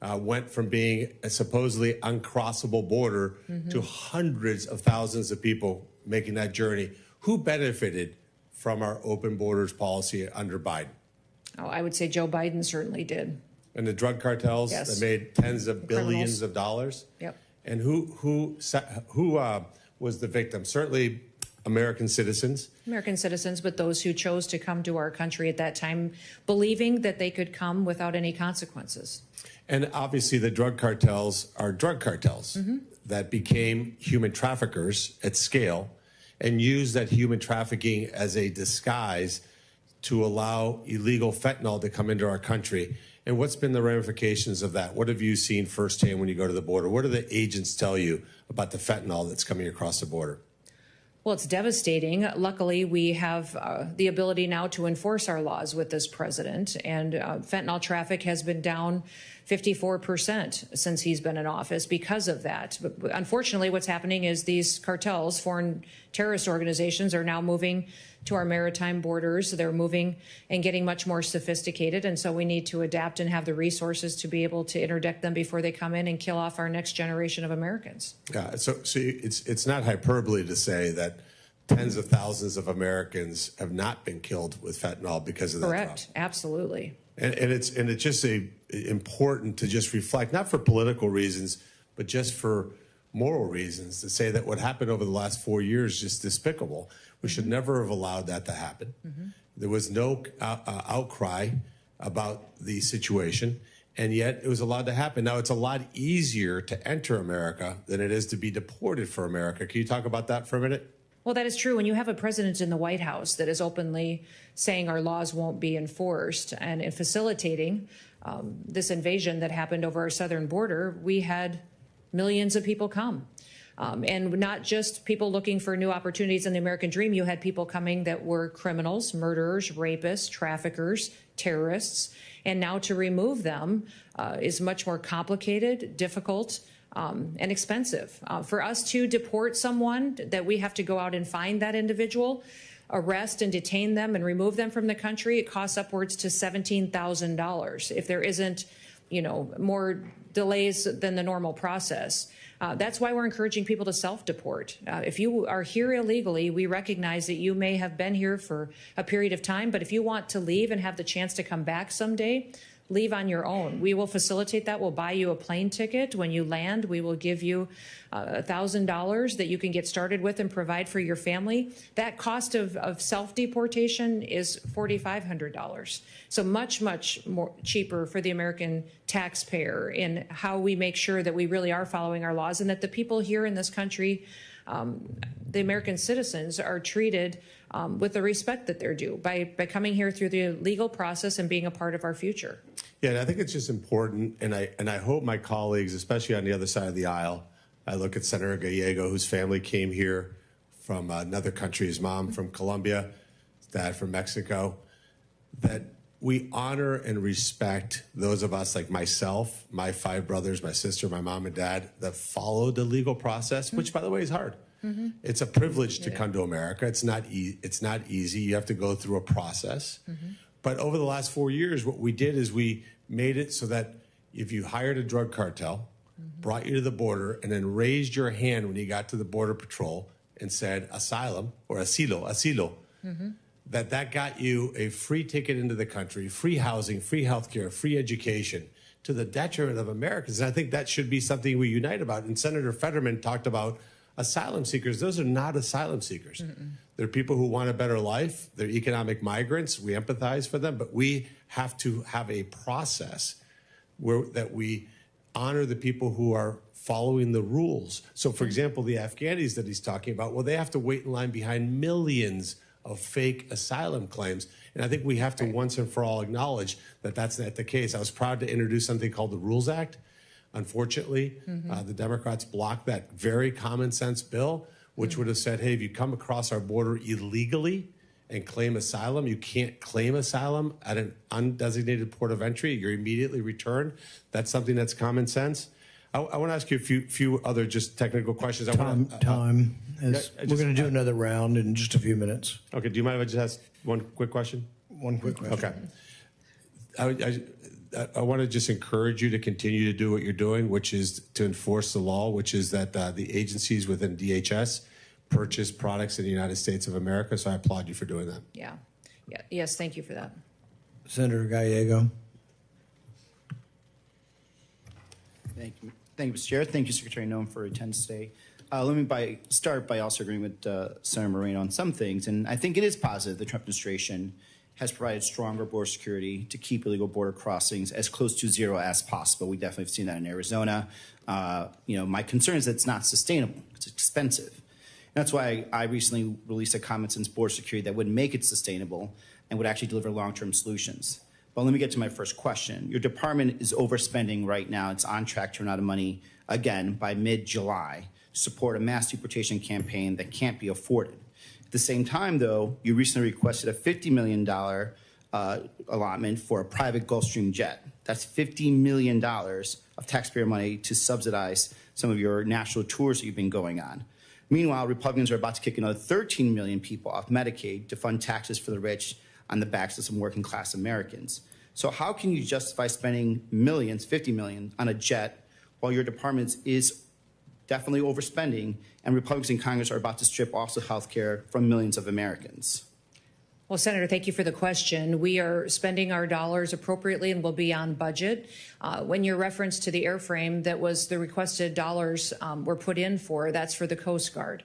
went from being a supposedly uncrossable border to hundreds of thousands of people making that journey. Who benefited from our open borders policy under Biden?
Oh, I would say Joe Biden certainly did.
And the drug cartels that made tens of billions of dollars.
Yep.
And who was the victim? Certainly American citizens.
American citizens, but those who chose to come to our country at that time, believing that they could come without any consequences.
And obviously the drug cartels are drug cartels that became human traffickers at scale and used that human trafficking as a disguise to allow illegal fentanyl to come into our country. And what's been the ramifications of that? What have you seen firsthand when you go to the border? What do the agents tell you about the fentanyl that's coming across the border?
Well, it's devastating. Luckily, we have the ability now to enforce our laws with this president, and fentanyl traffic has been down 54% since he's been in office because of that. But unfortunately, what's happening is these cartels, foreign terrorist organizations, are now moving to our maritime borders. They're moving and getting much more sophisticated, and so we need to adapt and have the resources to be able to interdict them before they come in and kill off our next generation of Americans.
Yeah, so it's not hyperbole to say that tens of thousands of Americans have not been killed with fentanyl because of that.
Correct, absolutely.
And it's just important to just reflect, not for political reasons, but just for moral reasons, to say that what happened over the last 4 years is just despicable. We should never have allowed that to happen. There was no outcry about the situation, and yet it was allowed to happen. Now, it's a lot easier to enter America than it is to be deported for America. Can you talk about that for a minute?
Well, that is true. When you have a president in the White House that is openly saying our laws won't be enforced and in facilitating this invasion that happened over our southern border, we had millions of people come. And not just people looking for new opportunities in the American dream. You had people coming that were criminals, murderers, rapists, traffickers, terrorists. And now to remove them is much more complicated, difficult, and expensive. For us to deport someone, that we have to go out and find that individual, arrest and detain them and remove them from the country, it costs upwards to $17,000 if there isn't, more delays than the normal process. That's why we're encouraging people to self-deport. If you are here illegally, we recognize that you may have been here for a period of time, but if you want to leave and have the chance to come back someday, leave on your own. We will facilitate that. We'll buy you a plane ticket. When you land, we will give you $1,000 that you can get started with and provide for your family. That cost of self-deportation is $4,500. So much, much more cheaper for the American taxpayer in how we make sure that we really are following our laws and that the people here in this country, the American citizens, are treated with the respect that they're due by coming here through the legal process and being a part of our future.
Yeah, and I think it's just important, and I hope my colleagues, especially on the other side of the aisle, I look at Senator Gallego, whose family came here from another country, his mom from Colombia, his dad from Mexico, that we honor and respect those of us like myself, my 5 brothers, my sister, my mom and dad, that followed the legal process, which, by the way, is hard. It's a privilege to come to America. It's not easy. You have to go through a process. But over the last 4 years, what we did is we made it so that if you hired a drug cartel, brought you to the border, and then raised your hand when you got to the Border Patrol and said asylum or asilo, that got you a free ticket into the country, free housing, free health care, free education, to the detriment of Americans. And I think that should be something we unite about. And Senator Fetterman talked about Asylum seekers, those are not asylum seekers. They're people who want a better life. They're economic migrants. We empathize for them, but we have to have a process that we honor the people who are following the rules. So, for example, the Afghanis that he's talking about, well, they have to wait in line behind millions of fake asylum claims. And I think we have to once and for all acknowledge that that's not the case. I was proud to introduce something called the Rules Act. Unfortunately, the Democrats blocked that very common sense bill, which would have said, hey, if you come across our border illegally and claim asylum, you can't claim asylum at an undesignated port of entry. You're immediately returned. That's something that's common sense. I want to ask you a few other just technical questions.
We're going to do another round in just a few minutes.
Okay. Do you mind if I just ask one quick question?
One quick question.
Okay. I want to just encourage you to continue to do what you're doing, which is to enforce the law, which is that the agencies within DHS purchase products in the United States of America. So I applaud you for doing that.
Yes, thank you for that.
Senator Gallego.
Thank you, Mr. Chair. Thank you, Secretary Noem, for attendance today. Let me start by also agreeing with Senator Moreno on some things, and I think it is positive the Trump administration has provided stronger border security to keep illegal border crossings as close to zero as possible. We definitely have seen that in Arizona. My concern is that it's not sustainable. It's expensive. And that's why I recently released a common sense border security that would make it sustainable and would actually deliver long-term solutions. But let me get to my first question. Your department is overspending right now. It's on track to run out of money again by mid-July to support a mass deportation campaign that can't be afforded. At the same time, though, you recently requested a $50 million allotment for a private Gulfstream jet. That's $50 million of taxpayer money to subsidize some of your national tours that you've been going on. Meanwhile, Republicans are about to kick another 13 million people off Medicaid to fund taxes for the rich on the backs of some working class Americans. So how can you justify spending millions, 50 million, on a jet while your department is definitely overspending and Republicans in Congress are about to strip also health care from millions of Americans?
Well, Senator, thank you for the question. We are spending our dollars appropriately and will be on budget. When your reference to the airframe that was the requested dollars were put in for, that's for the Coast Guard.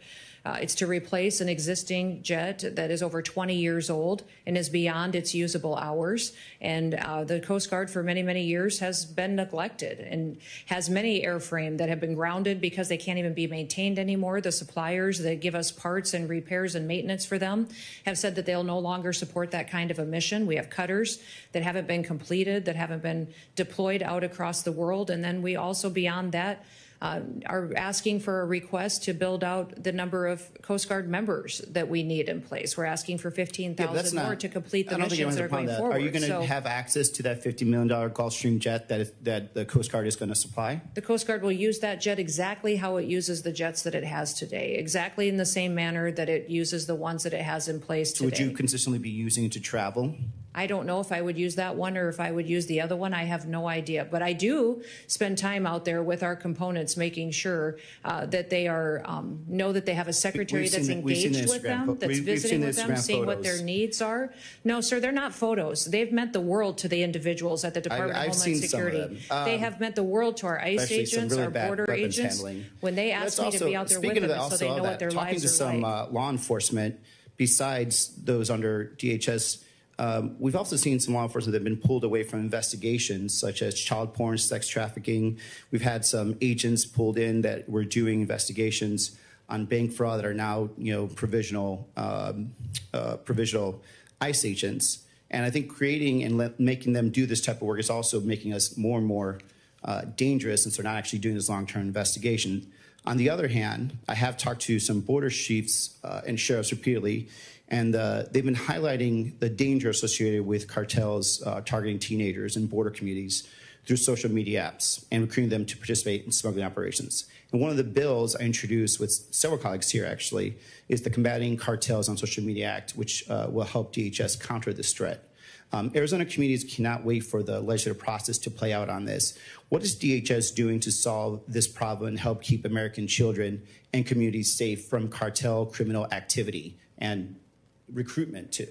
It's to replace an existing jet that is over 20 years old and is beyond its usable hours. And the Coast Guard for many, many years has been neglected and has many airframe that have been grounded because they can't even be maintained anymore. The suppliers that give us parts and repairs and maintenance for them have said that they'll no longer support that kind of a mission. We have cutters that haven't been completed, that haven't been deployed out across the world. And then we also, beyond that, are asking for a request to build out the number of Coast Guard members that we need in place. We're asking for 15,000 more to complete the missions that are going forward.
Are you going to have access to that $50 million Gulfstream jet that the Coast Guard is going to supply?
The Coast Guard will use that jet exactly how it uses the jets that it has today, exactly in the same manner that it uses the ones that it has in place today.
So would you consistently be using it to travel?
I don't know if I would use that one or if I would use the other one. I have no idea. But I do spend time out there with our components, making sure that they are know that they have a secretary that's engaged with them, that's visiting with them, seeing what their needs are. No, sir, they're not photos. They've meant the world to the individuals at the Department of Homeland Security. They have meant the world to our ICE agents, our border agents, when they ask me to be out there with them so they know what their lives are like.
Talking to some law enforcement, besides those under DHS, we've also seen some law enforcement that have been pulled away from investigations, such as child porn, sex trafficking. We've had some agents pulled in that were doing investigations on bank fraud that are now, provisional ICE agents. And I think creating and making them do this type of work is also making us more and more dangerous, since they're not actually doing this long-term investigation. On the other hand, I have talked to some border chiefs and sheriffs repeatedly, and they've been highlighting the danger associated with cartels targeting teenagers in border communities through social media apps and recruiting them to participate in smuggling operations. And one of the bills I introduced with several colleagues here, actually, is the Combating Cartels on Social Media Act, which will help DHS counter this threat. Arizona communities cannot wait for the legislative process to play out on this. What is DHS doing to solve this problem and help keep American children and communities safe from cartel criminal activity and recruitment too?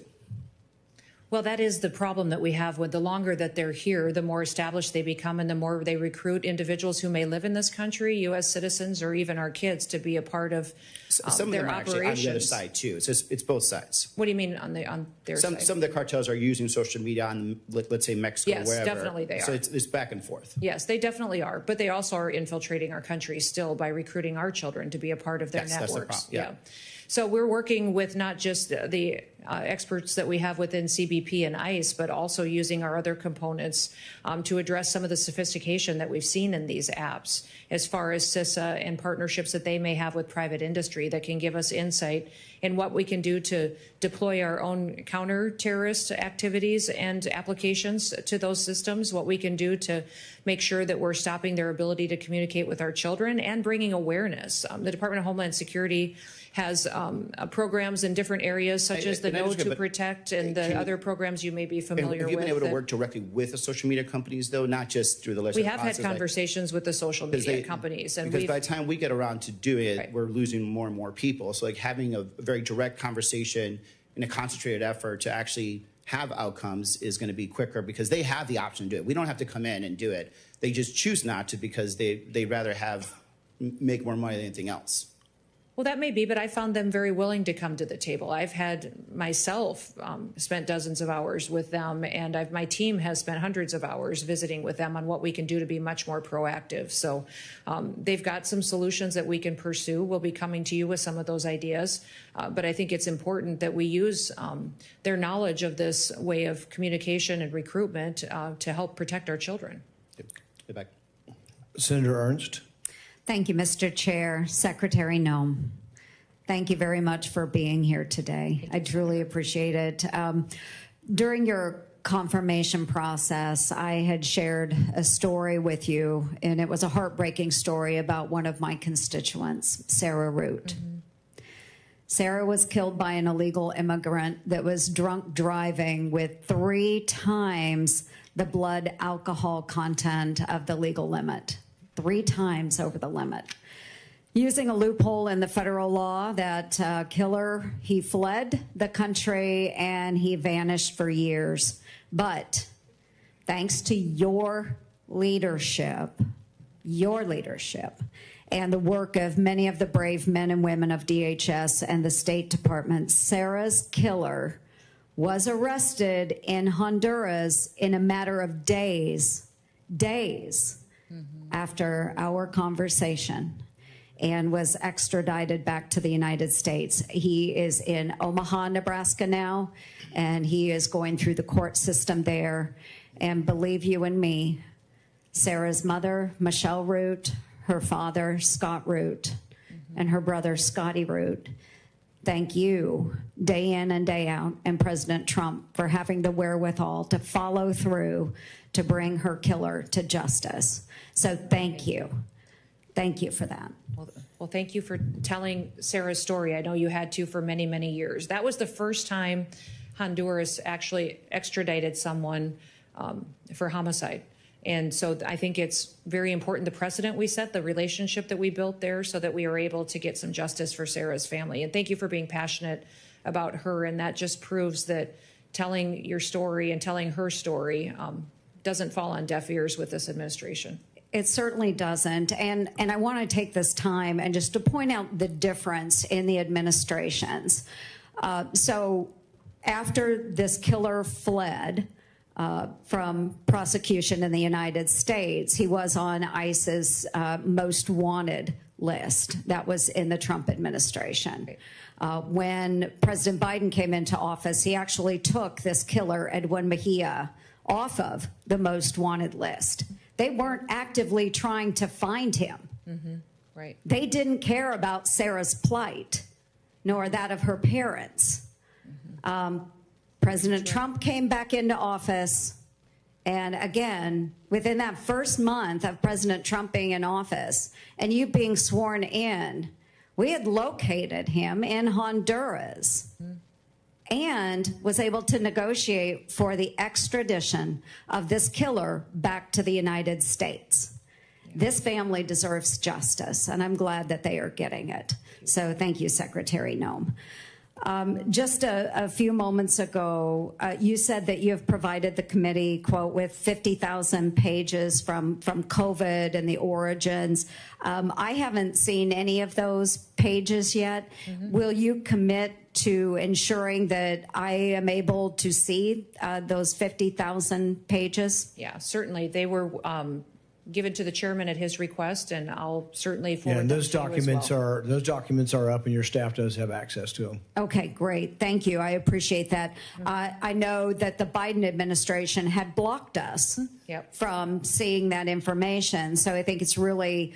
Well, that is the problem that we have with the longer that they're here, the more established they become and the more they recruit individuals who may live in this country, U.S. citizens, or even our kids to be a part of
some of
their
them are actually
operations.
on the other side too. It's both sides.
What do you mean on their side?
Some of the cartels are using social media on, let's say, Mexico,
Yes,
wherever.
definitely they are.
So it's back and forth.
Yes, they definitely are. But they also are infiltrating our country still by recruiting our children to be a part of their
Yes, that's the
networks.
problem, yeah.
So we're working with not just the experts that we have within CBP and ICE, but also using our other components to address some of the sophistication that we've seen in these apps as far as CISA and partnerships that they may have with private industry that can give us insight in what we can do to deploy our own counter-terrorist activities and applications to those systems, what we can do to make sure that we're stopping their ability to communicate with our children and bringing awareness. The Department of Homeland Security has programs in different areas, such as the Know to Protect and the other programs you may be familiar with.
Have you been able to work directly with the social media companies, though, not just through the legislative
process? We have had conversations with the social media companies.
Because by the time we get around to doing it, we're losing more and more people. So like having a very direct conversation in a concentrated effort to actually have outcomes is going to be quicker because they have the option to do it. We don't have to come in and do it. They just choose not to because they'd rather make more money than anything else.
Well, that may be, but I found them very willing to come to the table. I've had myself spent dozens of hours with them, and my team has spent hundreds of hours visiting with them on what we can do to be much more proactive. So they've got some solutions that we can pursue. We'll be coming to you with some of those ideas, but I think it's important that we use their knowledge of this way of communication and recruitment to help protect our children.
Get back.
Senator Ernst.
Thank you, Mr. Chair. Secretary Noem, thank you very much for being here today. I truly appreciate it. During your confirmation process, I had shared a story with you, and it was a heartbreaking story about one of my constituents, Sarah Root. Sarah was killed by an illegal immigrant that was drunk driving with 3 times the blood alcohol content of the legal limit. 3 times over the limit. Using a loophole in the federal law, that killer, he fled the country and he vanished for years. But thanks to your leadership, and the work of many of the brave men and women of DHS and the State Department, Sarah's killer was arrested in Honduras in a matter of days after our conversation and was extradited back to the United States. He is in Omaha, Nebraska now, and he is going through the court system there. And believe you and me, Sarah's mother, Michelle Root, her father, Scott Root, and her brother, Scotty Root, thank you day in and day out, and President Trump for having the wherewithal to follow through to bring her killer to justice. So thank you. Thank you for that.
Well, thank you for telling Sarah's story. I know you had to for many, many years. That was the first time Honduras actually extradited someone for homicide. And so I think it's very important, the precedent we set, the relationship that we built there so that we were able to get some justice for Sarah's family. And thank you for being passionate about her. And that just proves that telling your story and telling her story doesn't fall on deaf ears with this administration.
It certainly doesn't. And I want to take this time and just to point out the difference in the administrations. So after this killer fled from prosecution in the United States, he was on ICE's most wanted list. That was in the Trump administration. When President Biden came into office, he actually took this killer, Edwin Mejia, off of the most wanted list. They weren't actively trying to find him.
Right.
They didn't care about Sarah's plight, nor that of her parents. President Trump came back into office, and again, within that first month of President Trump being in office and you being sworn in, we had located him in Honduras and was able to negotiate for the extradition of this killer back to the United States. This family deserves justice, and I'm glad that they are getting it. So thank you, Secretary Noem. Just a few moments ago, you said that you have provided the committee, quote, with 50,000 pages from COVID and the origins. I haven't seen any of those pages yet. Will you commit to ensuring that I am able to see those 50,000 pages?
Yeah, certainly. They were given to the chairman at his request, and I'll certainly forward
and
them
those
to you as
documents
well.
those documents are up, and your staff does have access to them.
Okay, great. Thank you. I appreciate that. I know that the Biden administration had blocked us from seeing that information. So I think it's really,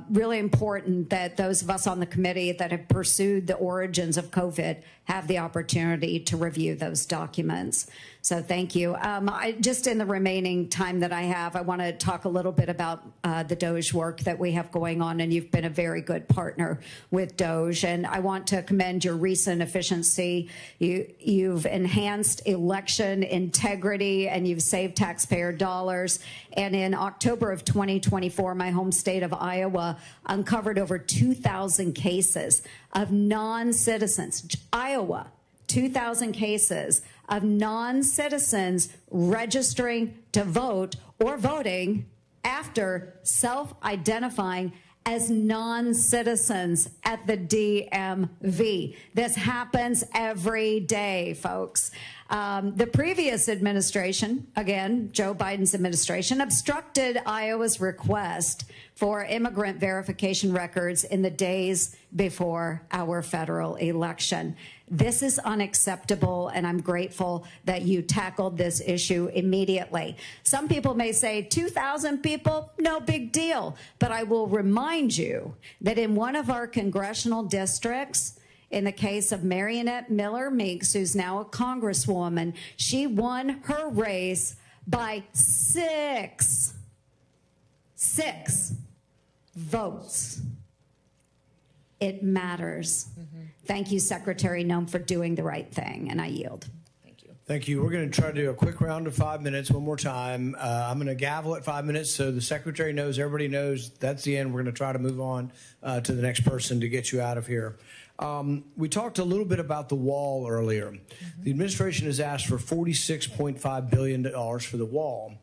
really important that those of us on the committee that have pursued the origins of COVID have the opportunity to review those documents. So thank you. Just in the remaining time that I have, I want to talk a little bit about the DOJ work that we have going on, and you've been a very good partner with DOJ. And I want to commend your recent efficiency. You've enhanced election integrity, and you've saved taxpayer dollars. And in October of 2024, my home state of Iowa uncovered over 2,000 cases of non-citizens. Iowa, 2,000 cases of non-citizens registering to vote or voting after self-identifying as non-citizens at the DMV. This happens every day, folks. The previous administration, again, Joe Biden's administration, obstructed Iowa's request for immigrant verification records in the days before our federal election. This is unacceptable, and I'm grateful that you tackled this issue immediately. Some people may say 2,000 people, no big deal. But I will remind you that in one of our congressional districts, in the case of Marionette Miller Meeks, who's now a congresswoman, she won her race by six votes. It matters. Thank you, Secretary Noem, for doing the right thing, and I yield.
Thank you. We're going to try to do a quick round of 5 minutes one more time. I'm going to gavel at 5 minutes so the secretary knows, everybody knows that's the end. We're going to try to move on to the next person to get you out of here. We talked a little bit about the wall earlier. The administration has asked for $46.5 billion for the wall.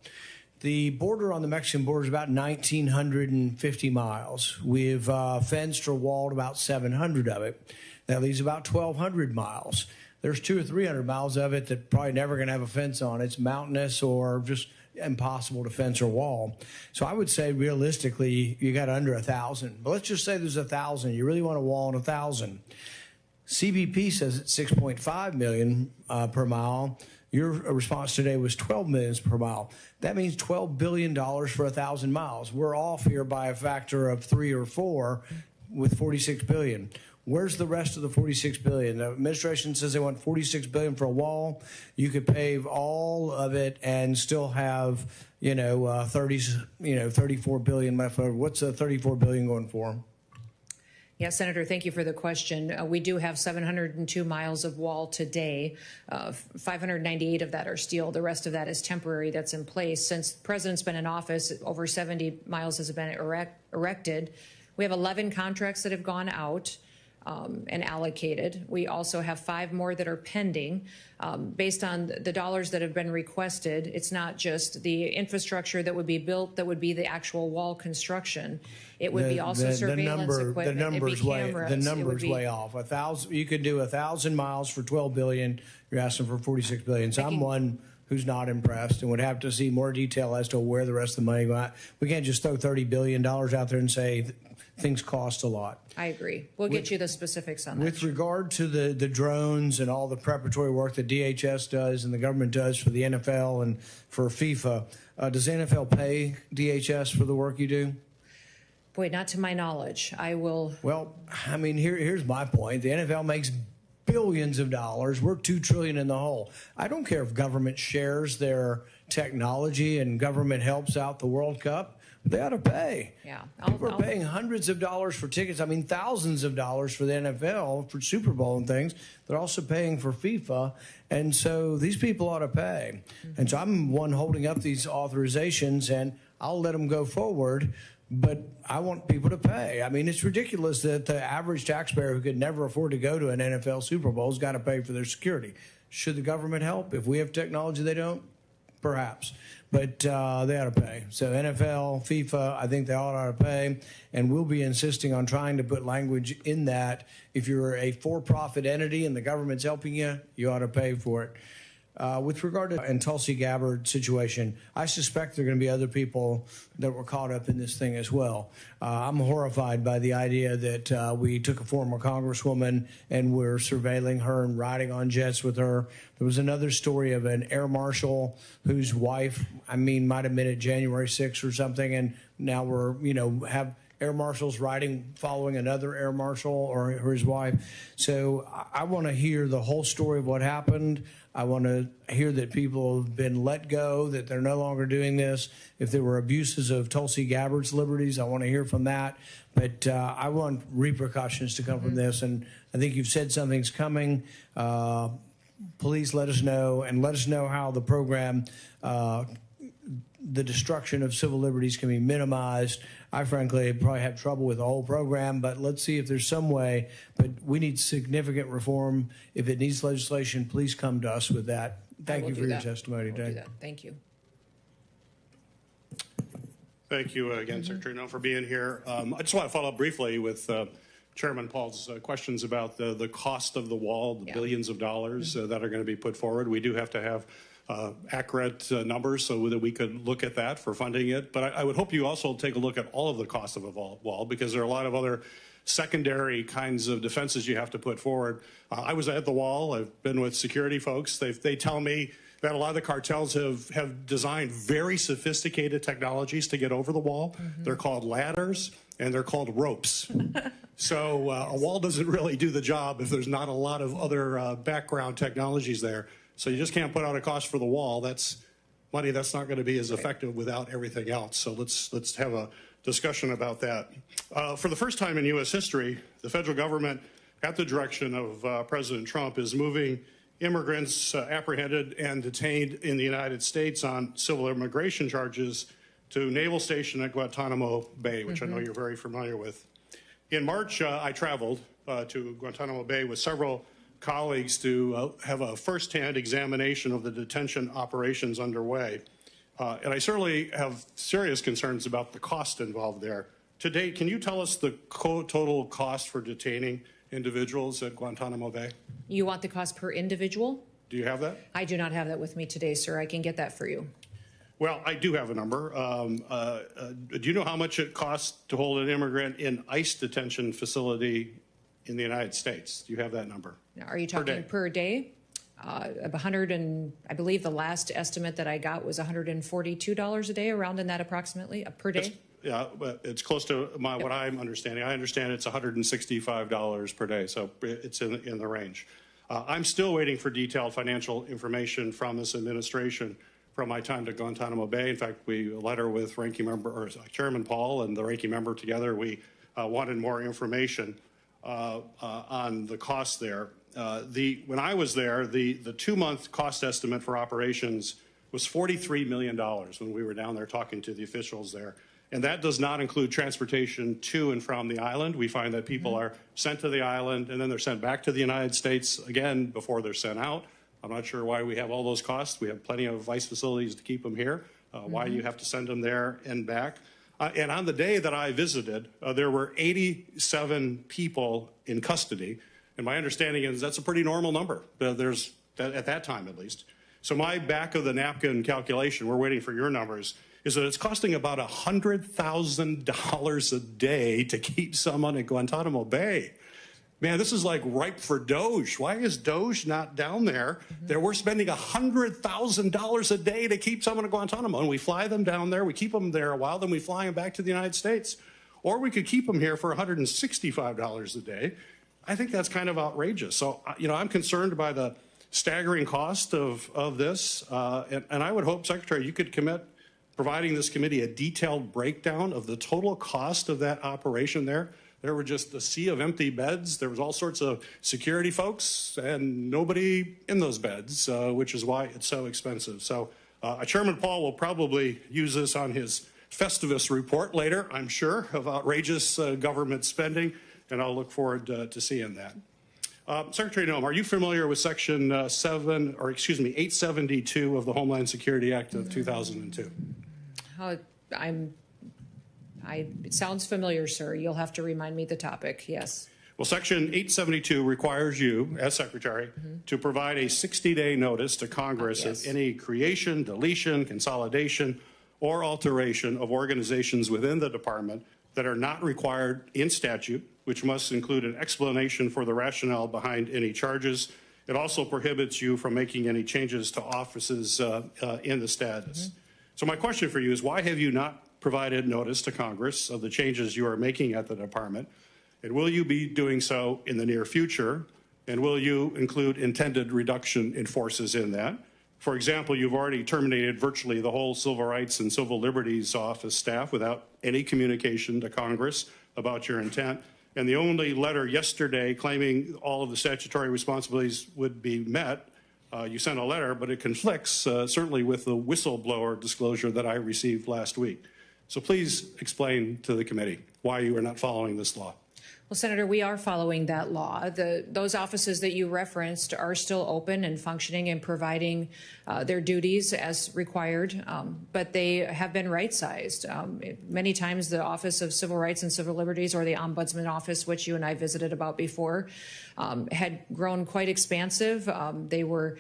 The border on the Mexican border is about 1,950 miles. We've fenced or walled about 700 of it. That leaves about 1,200 miles. There's 200 or 300 miles of it that probably never going to have a fence on. It's mountainous or just impossible to fence or wall. So I would say realistically, you got under 1,000. But let's just say there's 1,000. You really want to wall on 1,000. CBP says it's $6.5 million per mile. Your response today was $12 million per mile. That means $12 billion for 1,000 miles. We're off here by a factor of 3 or 4 with $46 billion. Where's the rest of the $46 billion? The administration says they want $46 billion for a wall. You could pave all of it and still have, $34 billion left over. What's the $34 billion going for?
Yeah, Senator, thank you for the question. We do have 702 miles of wall today. 598 of that are steel. The rest of that is temporary that's in place. Since the president's been in office, over 70 miles has been erected. We have 11 contracts that have gone out and allocated. We also have 5 more that are pending. Based on the dollars that have been requested, it's not just the infrastructure that would be built that would be the actual wall construction. It would be also surveillance equipment.
The number's way off. 1,000. You could do 1,000 miles for $12 billion. You're asking for $46 billion. So I'm one who's not impressed and would have to see more detail as to where the rest of the money went. We can't just throw $30 billion out there and say things cost a lot.
I agree. We'll get you the specifics on that.
With regard to the drones and all the preparatory work that DHS does and the government does for the NFL and for FIFA, does the NFL pay DHS for the work you do?
Boy, not to my knowledge. I will.
Well, I mean, here's my point. The NFL makes billions of dollars. We're $2 trillion in the hole. I don't care if government shares their technology and government helps out the World Cup. They ought to pay.
Yeah,
People are paying hundreds of dollars for tickets. I mean, thousands of dollars for the NFL, for Super Bowl and things. They're also paying for FIFA. And so these people ought to pay. And so I'm one holding up these authorizations, and I'll let them go forward. but I want people to pay. I mean, it's ridiculous that the average taxpayer who could never afford to go to an NFL Super Bowl has got to pay for their security. Should the government help? If we have technology they don't, perhaps. But they ought to pay. So NFL, FIFA, I think they all ought to pay. And we'll be insisting on trying to put language in that. If you're a for-profit entity and the government's helping you, you ought to pay for it. With regard to the Tulsi Gabbard situation, I suspect there are going to be other people that were caught up in this thing as well. I'm horrified by the idea that we took a former congresswoman and we're surveilling her and riding on jets with her. There was another story of an air marshal whose wife, might have been at January 6th or something, and now we're, have air marshals following another air marshal or his wife. So I want to hear the whole story of what happened. I want to hear that people have been let go, that they're no longer doing this. If there were abuses of Tulsi Gabbard's liberties, I want to hear from that. But I want repercussions to come from this. And I think you've said something's coming. Please let us know, and let us know how the program, the destruction of civil liberties can be minimized. I frankly probably have trouble with the whole program, but let's see if there's some way. But we need significant reform. If it needs legislation, please come to us with that. Thank you for your testimony today.
Thank you.
Thank you again, Secretary Noem, for being here. I just want to follow up briefly with Chairman Paul's questions about the cost of the wall, the billions of dollars that are going to be put forward. We do have to have accurate numbers so that we could look at that for funding it. But I would hope you also take a look at all of the cost of a wall, because there are a lot of other secondary kinds of defenses you have to put forward. I was at the wall. I've been with security folks. They tell me that a lot of the cartels have designed very sophisticated technologies to get over the wall. They're called ladders and they're called ropes. So a wall doesn't really do the job if there's not a lot of other background technologies there. So you just can't put out a cost for the wall. That's money that's not going to be as effective without everything else. So let's have a discussion about that. For the first time in U.S. history, the federal government, at the direction of President Trump, is moving immigrants apprehended and detained in the United States on civil immigration charges to Naval Station at Guantanamo Bay, which I know you're very familiar with. In March, I traveled to Guantanamo Bay with several colleagues to have a firsthand examination of the detention operations underway. And I certainly have serious concerns about the cost involved there. To date, can you tell us the total cost for detaining individuals at Guantanamo Bay?
You want the cost per individual?
Do you have that?
I do not have that with me today, sir. I can get that for you.
Well, I do have a number. Do you know how much it costs to hold an immigrant in ICE detention facility in the United States? Do you have that number?
Now, are you talking per day? 100 and I believe the last estimate that I got was $142 a day, around in that approximately per day.
It's close to what I'm understanding. I understand it's $165 per day, so it's in the range. I'm still waiting for detailed financial information from this administration from my time to Guantanamo Bay. In fact, a letter with Chairman Paul and the ranking member together, we wanted more information on the cost there. When I was there, the 2-month cost estimate for operations was $43 million when we were down there talking to the officials there. And that does not include transportation to and from the island. We find that people are sent to the island and then they're sent back to the United States again before they're sent out. I'm not sure why we have all those costs. We have plenty of ICE facilities to keep them here. Why do you have to send them there and back? And on the day that I visited, there were 87 people in custody. And my understanding is that's a pretty normal number. There's at that time, at least. So my back of the napkin calculation, we're waiting for your numbers, is that it's costing about $100,000 a day to keep someone in Guantanamo Bay. Man, this is like ripe for Doge. Why is Doge not down there? We're spending $100,000 a day to keep someone in Guantanamo, and we fly them down there, we keep them there a while, then we fly them back to the United States. Or we could keep them here for $165 a day. I think that's kind of outrageous. So, I'm concerned by the staggering cost of this, and I would hope, Secretary, you could commit providing this committee a detailed breakdown of the total cost of that operation there. There were just a sea of empty beds. There was all sorts of security folks and nobody in those beds, which is why it's so expensive. So Chairman Paul will probably use this on his Festivus report later, I'm sure, of outrageous government spending, and I'll look forward to seeing that. Secretary Noem, are you familiar with Section 872 of the Homeland Security Act of 2002?
It sounds familiar, sir. You'll have to remind me the topic. Yes.
Well, Section 872 requires you, as Secretary, to provide a 60-day notice to Congress of any creation, deletion, consolidation, or alteration of organizations within the department that are not required in statute, which must include an explanation for the rationale behind any charges. It also prohibits you from making any changes to offices in the status. So my question for you is, why have you not provided notice to Congress of the changes you are making at the department? And will you be doing so in the near future? And will you include intended reduction in forces in that? For example, you've already terminated virtually the whole Civil Rights and Civil Liberties Office staff without any communication to Congress about your intent. And the only letter yesterday claiming all of the statutory responsibilities would be met, you sent a letter, but it conflicts certainly with the whistleblower disclosure that I received last week. So please explain to the committee why you are not following this law.
Well, Senator, we are following that law. Those offices that you referenced are still open and functioning and providing their duties as required, but they have been right-sized. Many times the Office of Civil Rights and Civil Liberties, or the Ombudsman Office, which you and I visited about before, had grown quite expansive. They were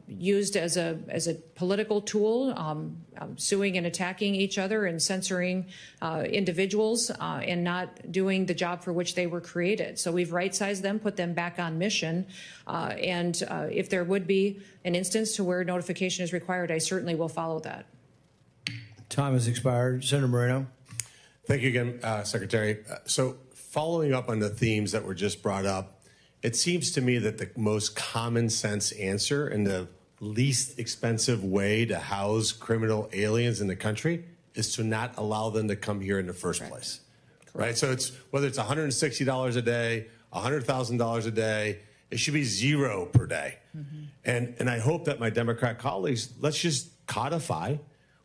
used as a political tool, suing and attacking each other and censoring individuals and not doing the job for which they were created. So we've right-sized them, put them back on mission, and if there would be an instance to where notification is required, I certainly will follow that.
Time has expired. Senator Moreno.
Thank you again, Secretary. So following up on the themes that were just brought up, it seems to me that the most common sense answer and the least expensive way to house criminal aliens in the country is to not allow them to come here in the first place. Right? So it's whether it's $160 a day, $100,000 a day, it should be zero per day. And I hope that my Democrat colleagues, let's just codify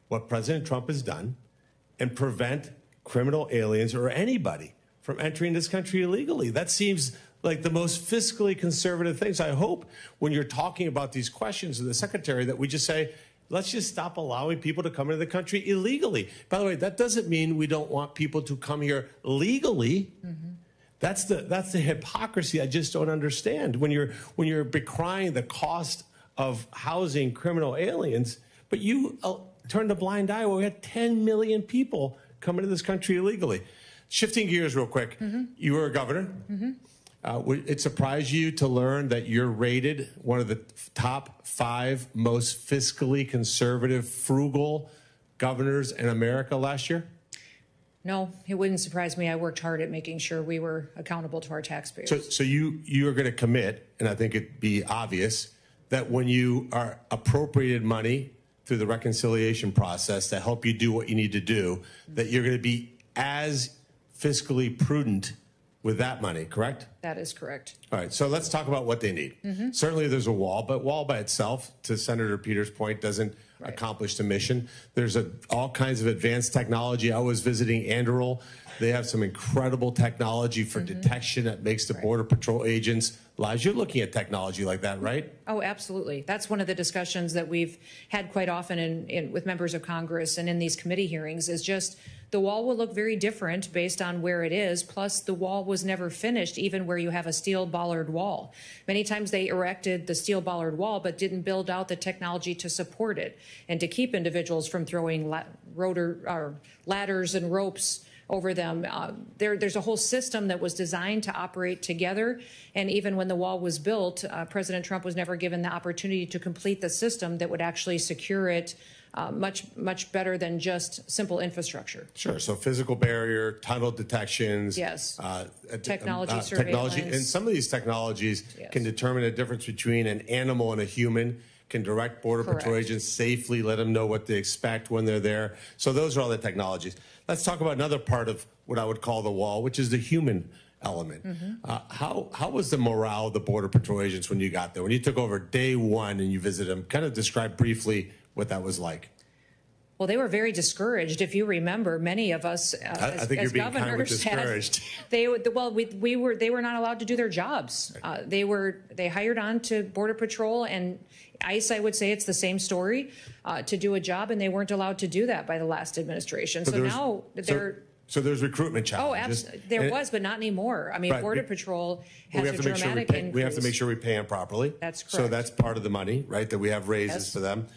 what President Trump has done and prevent criminal aliens or anybody from entering this country illegally. That seems like the most fiscally conservative thing. So I hope when you're talking about these questions to the Secretary that we just say, let's just stop allowing people to come into the country illegally. By the way, that doesn't mean we don't want people to come here legally. That's the hypocrisy I just don't understand. When you're decrying the cost of housing criminal aliens, but you turned a blind eye when we had 10 million people come into this country illegally. Shifting gears real quick, you were a governor. It surprised you to learn that you're rated one of the top 5 most fiscally conservative, frugal governors in America last year?
No, it wouldn't surprise me. I worked hard at making sure we were accountable to our taxpayers.
So you are going to commit, and I think it'd be obvious, that when you are appropriated money through the reconciliation process to help you do what you need to do, that you're going to be as fiscally prudent with that money, correct?
That is correct.
All right, so let's talk about what they need. Certainly there's a wall, but wall by itself, to Senator Peters' point, doesn't accomplish the mission. There's all kinds of advanced technology. I was visiting Anderl. They have some incredible technology for detection that makes the Border Patrol agents' lives. You're looking at technology like that, right?
Oh, absolutely. That's one of the discussions that we've had quite often with members of Congress and in these committee hearings, is just the wall will look very different based on where it is. Plus, the wall was never finished, even where you have a steel bollard wall. Many times they erected the steel bollard wall, but didn't build out the technology to support it and to keep individuals from throwing ladders and ropes over them. There's a whole system that was designed to operate together. And even when the wall was built, President Trump was never given the opportunity to complete the system that would actually secure it much better than just simple infrastructure.
Sure. So physical barrier, tunnel detections.
Yes.
Technology
surveillance.
And some of these technologies can determine the difference between an animal and a human, can direct Border Patrol agents safely, let them know what they expect when they're there. So those are all the technologies. Let's talk about another part of what I would call the wall, which is the human element. How was the morale of the Border Patrol agents when you got there? When you took over day one and you visited them, kind of describe briefly what that was like.
Well, they were very discouraged. If you remember, many of us
I think you're being kind of discouraged.
They were not allowed to do their jobs. They hired on to Border Patrol and ICE. I would say it's the same story to do a job, and they weren't allowed to do that by the last administration. So now they're.
So there's recruitment
Oh,
challenges.
absolutely. There was, but not anymore. I mean,
Right.
Border Patrol has
we
a
have to make sure
dramatic increase.
we have to make sure we pay them properly.
That's
So
correct.
that's part of the money, right? That we have raises
Yes.
for them.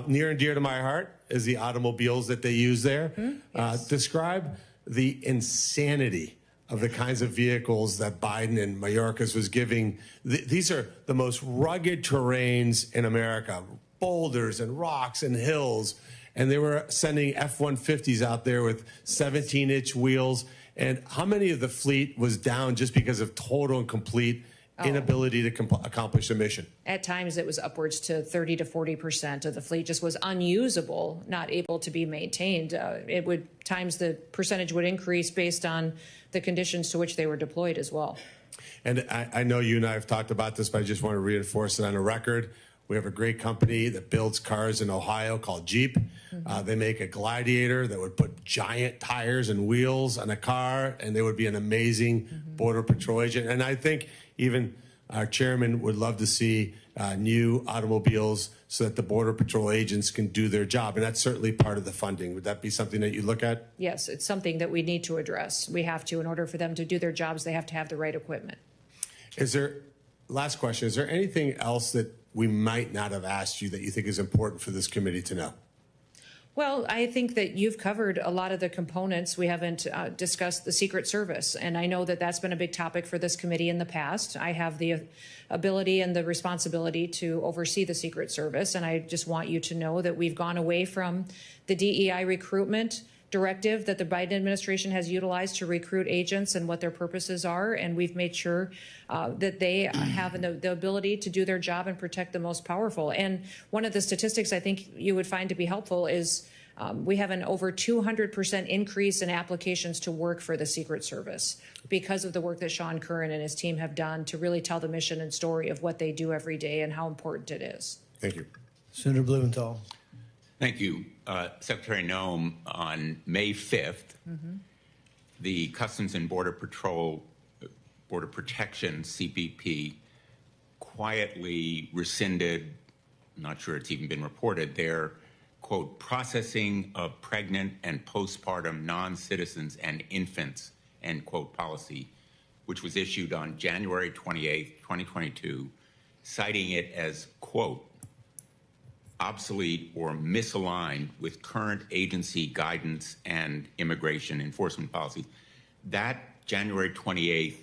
Near and dear to my heart is the automobiles that they use there.
Yes.
Describe the insanity of the kinds of vehicles that Biden and Mayorkas was giving. These are the most rugged terrains in America, boulders and rocks and hills. And they were sending F-150s out there with 17-inch wheels. And how many of the fleet was down just because of total and complete inability to accomplish the mission?
At times, it was upwards to 30 to 40% of the fleet just was unusable, not able to be maintained. Times the percentage would increase based on the conditions to which they were deployed as well.
And I know you and I have talked about this, but I just want to reinforce it on the record. We have a great company that builds cars in Ohio called Jeep. They make a Gladiator that would put giant tires and wheels on a car, and they would be an amazing Border Patrol agent. And I think even our chairman would love to see new automobiles so that the Border Patrol agents can do their job. And that's certainly part of the funding. Would that be something that you look at?
Yes, it's something that we need to address. We have to, in order for them to do their jobs, they have to have the right equipment.
Last question, is there anything else that we might not have asked you that you think is important for this committee to know?
Well, I think that you've covered a lot of the components. We haven't discussed the Secret Service, and I know that that's been a big topic for this committee in the past. I have the ability and the responsibility to oversee the Secret Service, and I just want you to know that we've gone away from the DEI recruitment directive that the Biden administration has utilized to recruit agents and what their purposes are, and we've made sure that they have the ability to do their job and protect the most powerful. And one of the statistics I think you would find to be helpful is we have an over 200% increase in applications to work for the Secret Service because of the work that Sean Curran and his team have done to really tell the mission and story of what they do every day and how important it is.
Thank you.
Senator Blumenthal.
Thank you. Secretary Noem, on May 5th, the Customs and Border Patrol, Border Protection, CBP, quietly rescinded, I'm not sure it's even been reported, their, quote, processing of pregnant and postpartum non-citizens and infants, end quote, policy, which was issued on January 28th, 2022, citing it as, quote, obsolete or misaligned with current agency guidance and immigration enforcement policy. That January 28th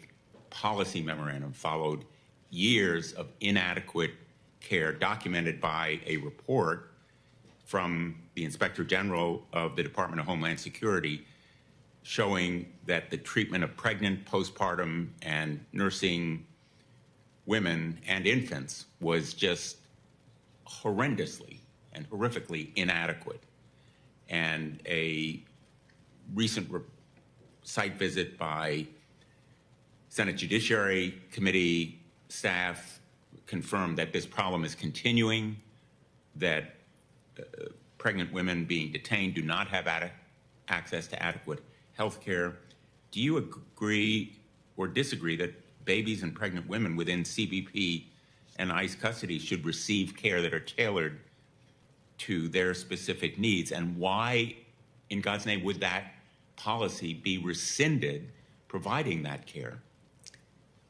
policy memorandum followed years of inadequate care documented by a report from the Inspector General of the Department of Homeland Security showing that the treatment of pregnant, postpartum, and nursing women and infants was just horrendously and horrifically inadequate. And a recent site visit by Senate Judiciary Committee staff confirmed that this problem is continuing, that pregnant women being detained do not have access to adequate health care. Do you agree or disagree that babies and pregnant women within CBP and ICE custody should receive care that are tailored to their specific needs? And why, in God's name, would that policy be rescinded providing that care?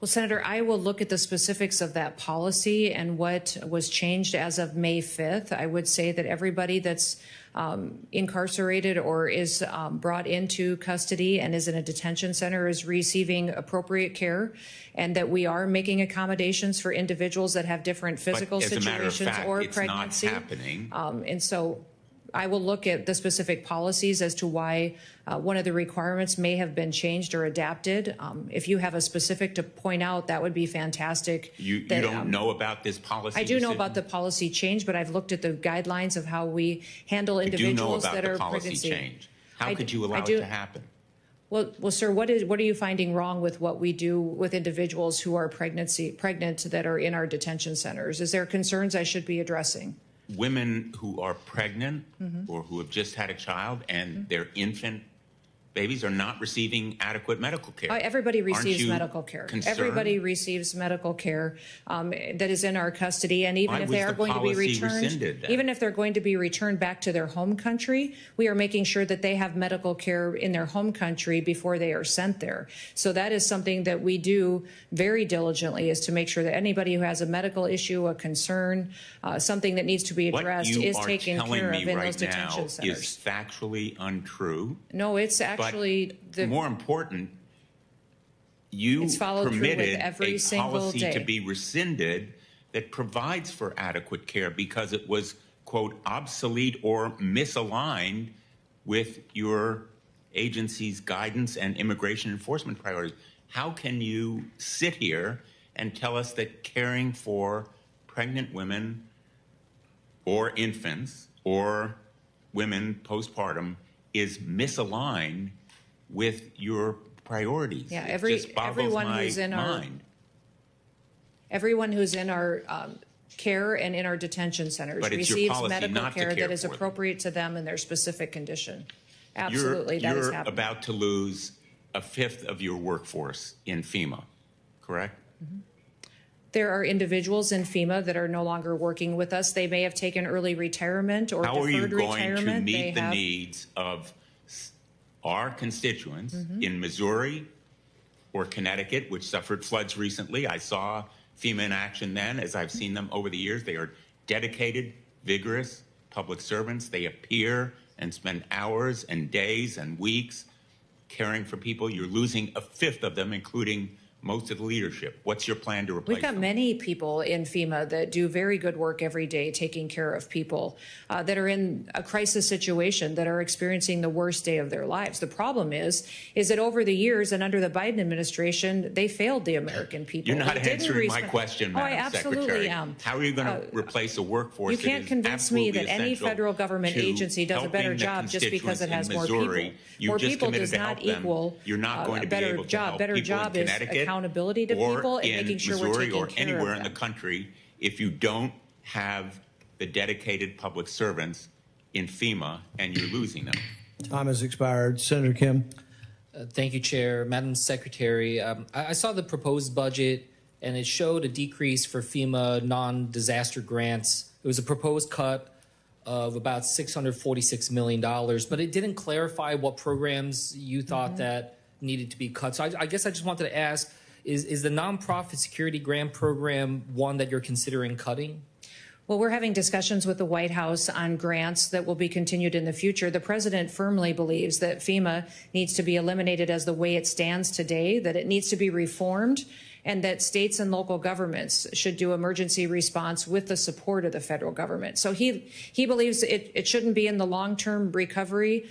Well, Senator, I will look at the specifics of that policy and what was changed as of May 5th. I would say that everybody that's incarcerated or is brought into custody and is in a detention center is receiving appropriate care, and that we are making accommodations for individuals that have different physical situations or pregnancy.
It's not happening.
And so I will look at the specific policies as to why one of the requirements may have been changed or adapted. If you have a specific to point out, that would be fantastic.
You don't know about this policy?
I do know about the policy change, but I've looked at the guidelines of how we handle individuals that are pregnancy.
Change. How could you allow it to happen?
Well, sir, what are you finding wrong with what we do with individuals who are pregnant that are in our detention centers? Is there concerns I should be addressing?
women who are pregnant or who have just had a child and their infant babies are not receiving adequate medical care.
Everybody receives medical care.
Concerned?
Everybody receives medical care that is in our custody, and even if they are going to be returned, even if they're going to be returned back to their home country, we are making sure that they have medical care in their home country before they are sent there. So that is something that we do very diligently, is to make sure that anybody who has a medical issue, a concern, something that needs to be addressed is taken care of in those detention centers.
Is factually untrue.
No, it's actually
more important, you permitted a policy to be rescinded that provides for adequate care because it was, quote, obsolete or misaligned with your agency's guidance and immigration enforcement priorities. How can you sit here and tell us that caring for pregnant women or infants or women postpartum is misaligned with your priorities?
Yeah, everyone who's in our care and in our detention centers receives medical care that is appropriate to them and their specific condition. Absolutely, that is happening.
You're about to lose a fifth of your workforce in FEMA, correct?
There are individuals in FEMA that are no longer working with us. They may have taken early retirement or deferred retirement.
How are you going to meet the needs of our constituents in Missouri or Connecticut, which suffered floods recently? I saw FEMA in action then, as I've seen them over the years. They are dedicated, vigorous public servants. They appear and spend hours and days and weeks caring for people. You're losing a fifth of them, including most of the leadership. What's your plan to replace
We've got
them?
many people in FEMA that do very good work every day taking care of people that are in a crisis situation, that are experiencing the worst day of their lives. The problem is that over the years and under the Biden administration, they failed the American people.
You're not answering my question, Madam
I absolutely
Secretary.
am.
How are you going to replace a workforce?
You can't convince me that any federal government agency does a better job just because it has more people. More people does not equal a better job. Better job is accountability to people and making sure we're taking care of them.
Or anywhere in the country, if you don't have the dedicated public servants in FEMA and you're losing them.
Time has expired. Senator Kim.
Thank you, Chair. Madam Secretary, I saw the proposed budget and it showed a decrease for FEMA non-disaster grants. It was a proposed cut of about $646 million, but it didn't clarify what programs you thought that needed to be cut. So I guess I just wanted to ask, is the nonprofit security grant program one that you're considering cutting?
Well, we're having discussions with the White House on grants that will be continued in the future. The president firmly believes that FEMA needs to be eliminated as the way it stands today, that it needs to be reformed, and that states and local governments should do emergency response with the support of the federal government. So he believes it shouldn't be in the long-term recovery.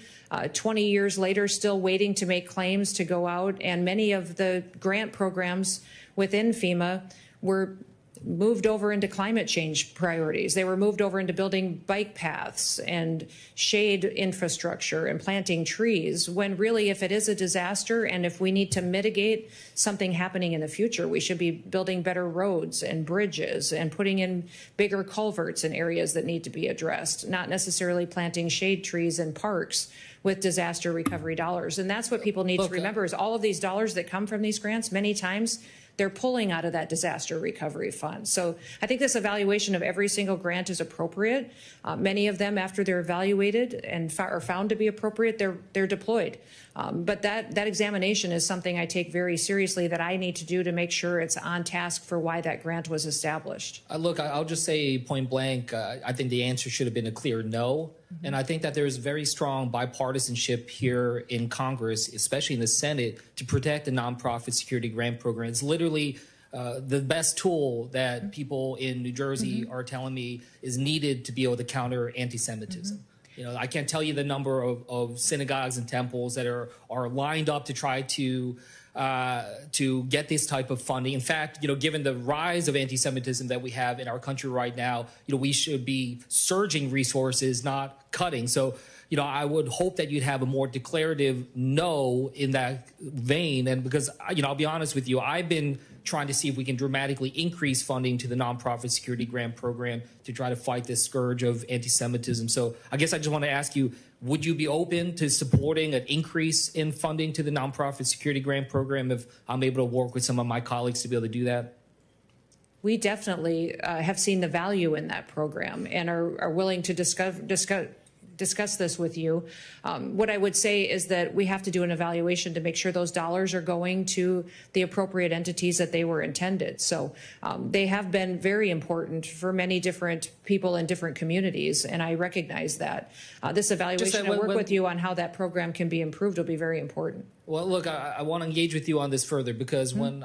20 years later, still waiting to make claims to go out, and many of the grant programs within FEMA were moved over into climate change priorities. They were moved over into building bike paths and shade infrastructure and planting trees, when really, if it is a disaster and if we need to mitigate something happening in the future, we should be building better roads and bridges and putting in bigger culverts in areas that need to be addressed, not necessarily planting shade trees in parks with disaster recovery dollars. And that's what people need to remember, is all of these dollars that come from these grants, many times they're pulling out of that disaster recovery fund. So I think this evaluation of every single grant is appropriate. Many of them, after they're evaluated and are found to be appropriate, they're deployed. But that examination is something I take very seriously, that I need to do to make sure it's on task for why that grant was established.
Look, I'll just say point blank, I think the answer should have been a clear no. And I think that there's very strong bipartisanship here in Congress, especially in the Senate, to protect the nonprofit security grant program. It's literally the best tool that people in New Jersey are telling me is needed to be able to counter anti-Semitism. You know, I can't tell you the number of synagogues and temples that are lined up to try to get this type of funding. In fact, you know, given the rise of anti-Semitism that we have in our country right now, you know, we should be surging resources, not cutting. So, I would hope that you'd have a more declarative no in that vein. And because, I'll be honest with you, I've been trying to see if we can dramatically increase funding to the nonprofit security grant program to try to fight this scourge of anti-Semitism. So I guess I just want to ask you, would you be open to supporting an increase in funding to the nonprofit security grant program if I'm able to work with some of my colleagues to be able to do that?
We definitely have seen the value in that program and are willing to discuss this with you. What I would say is that we have to do an evaluation to make sure those dollars are going to the appropriate entities that they were intended. So they have been very important for many different people in different communities, and I recognize that. This evaluation and work with you on how that program can be improved will be very important.
Well, look, I want to engage with you on this further because when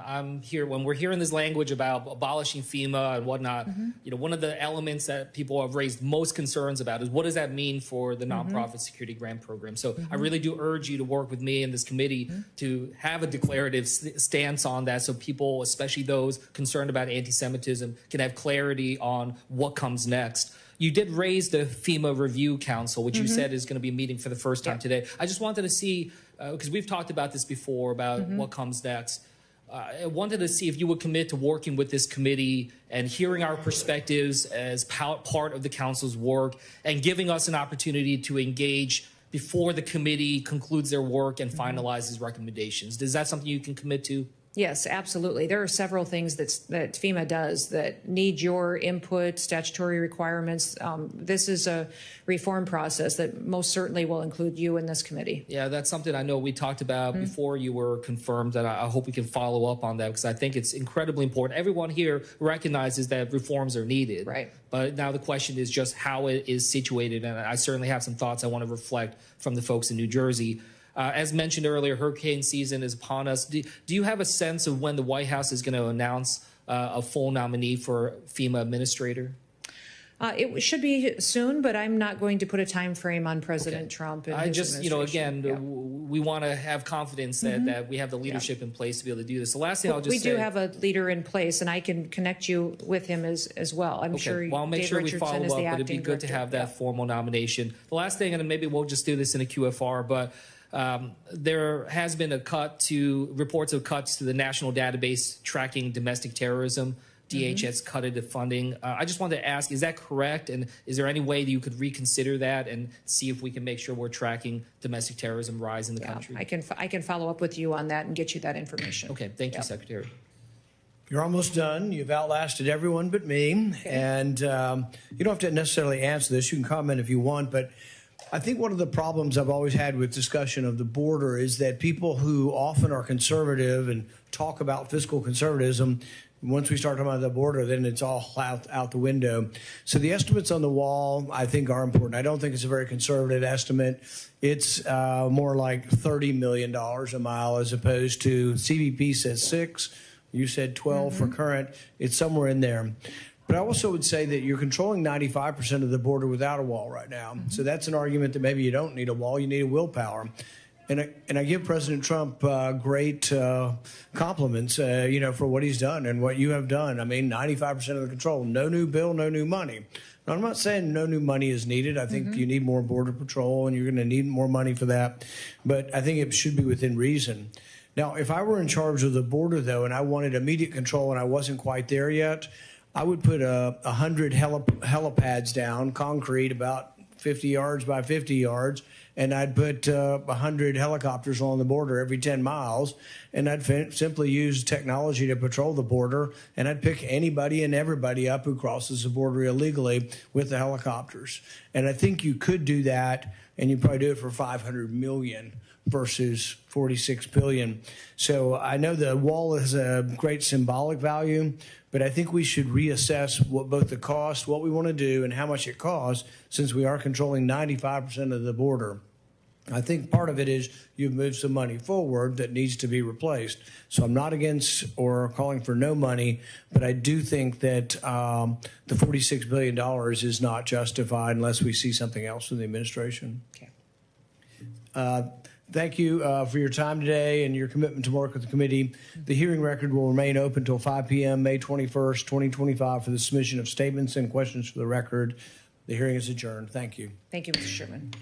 we're hearing this language about abolishing FEMA and whatnot, one of the elements that people have raised most concerns about is what does that mean for the nonprofit security grant program? So I really do urge you to work with me and this committee to have a declarative stance on that so people, especially those concerned about anti-Semitism, can have clarity on what comes next. You did raise the FEMA Review Council, which you said is going to be meeting for the first time today. I just wanted to see, because we've talked about this before, about what comes next. I wanted to see if you would commit to working with this committee and hearing our perspectives as part of the council's work and giving us an opportunity to engage before the committee concludes their work and finalizes recommendations. Is that something you can commit to?
Yes, absolutely. There are several things that FEMA does that need your input, statutory requirements. This is a reform process that most certainly will include you in this committee.
Yeah, that's something I know we talked about before you were confirmed, and I hope we can follow up on that because I think it's incredibly important. Everyone here recognizes that reforms are needed.
Right.
But now the question is just how it is situated, and I certainly have some thoughts I want to reflect from the folks in New Jersey. As mentioned earlier, hurricane season is upon us. Do you have a sense of when the White House is going to announce a full nominee for FEMA administrator?
It should be soon, but I'm not going to put a time frame on President Trump. And
I
his
just, we want to have confidence that we have the leadership in place to be able to do this. The last thing I'll just say.
We do have a leader in place, and I can connect you with him as well. I'm sure.
Well, I'll make sure we follow up, but it'd be good to have that formal nomination. The last thing, and maybe we'll just do this in a QFR, but there has been reports of cuts to the national database tracking domestic terrorism. DHS cutted the funding. I just wanted to ask, is that correct? And is there any way that you could reconsider that and see if we can make sure we're tracking domestic terrorism rise in the country?
I can follow up with you on that and get you that information.
Okay, thank you, Secretary.
You're almost done. You've outlasted everyone but me. Okay. And you don't have to necessarily answer this. You can comment if you want, but I think one of the problems I've always had with discussion of the border is that people who often are conservative and talk about fiscal conservatism, once we start talking about the border, then it's all out the window. So the estimates on the wall, I think, are important. I don't think it's a very conservative estimate. It's more like $30 million a mile as opposed to CBP says 6. You said 12 for current. It's somewhere in there. But I also would say that you're controlling 95% of the border without a wall right now. So that's an argument that maybe you don't need a wall, you need a willpower. And I give President Trump great compliments, for what he's done and what you have done. I mean, 95% of the control, no new bill, no new money. Now, I'm not saying no new money is needed. I think you need more border patrol and you're going to need more money for that. But I think it should be within reason. Now, if I were in charge of the border, though, and I wanted immediate control and I wasn't quite there yet, I would put 100 helipads down, concrete, about 50 yards by 50 yards, and I'd put 100 helicopters along the border every 10 miles, and I'd simply use technology to patrol the border, and I'd pick anybody and everybody up who crosses the border illegally with the helicopters. And I think you could do that, and you'd probably do it for $500 million versus $46 billion. So I know the wall has a great symbolic value, but I think we should reassess what both the cost, what we want to do, and how much it costs, since we are controlling 95% of the border. I think part of it is you've moved some money forward that needs to be replaced. So I'm not against or calling for no money, but I do think that the $46 billion is not justified unless we see something else from the administration. Okay. Thank you for your time today and your commitment to work with the committee. The hearing record will remain open until 5 p.m. May 21st, 2025 for the submission of statements and questions for the record. The hearing is adjourned. Thank you.
Thank you, Mr. Chairman.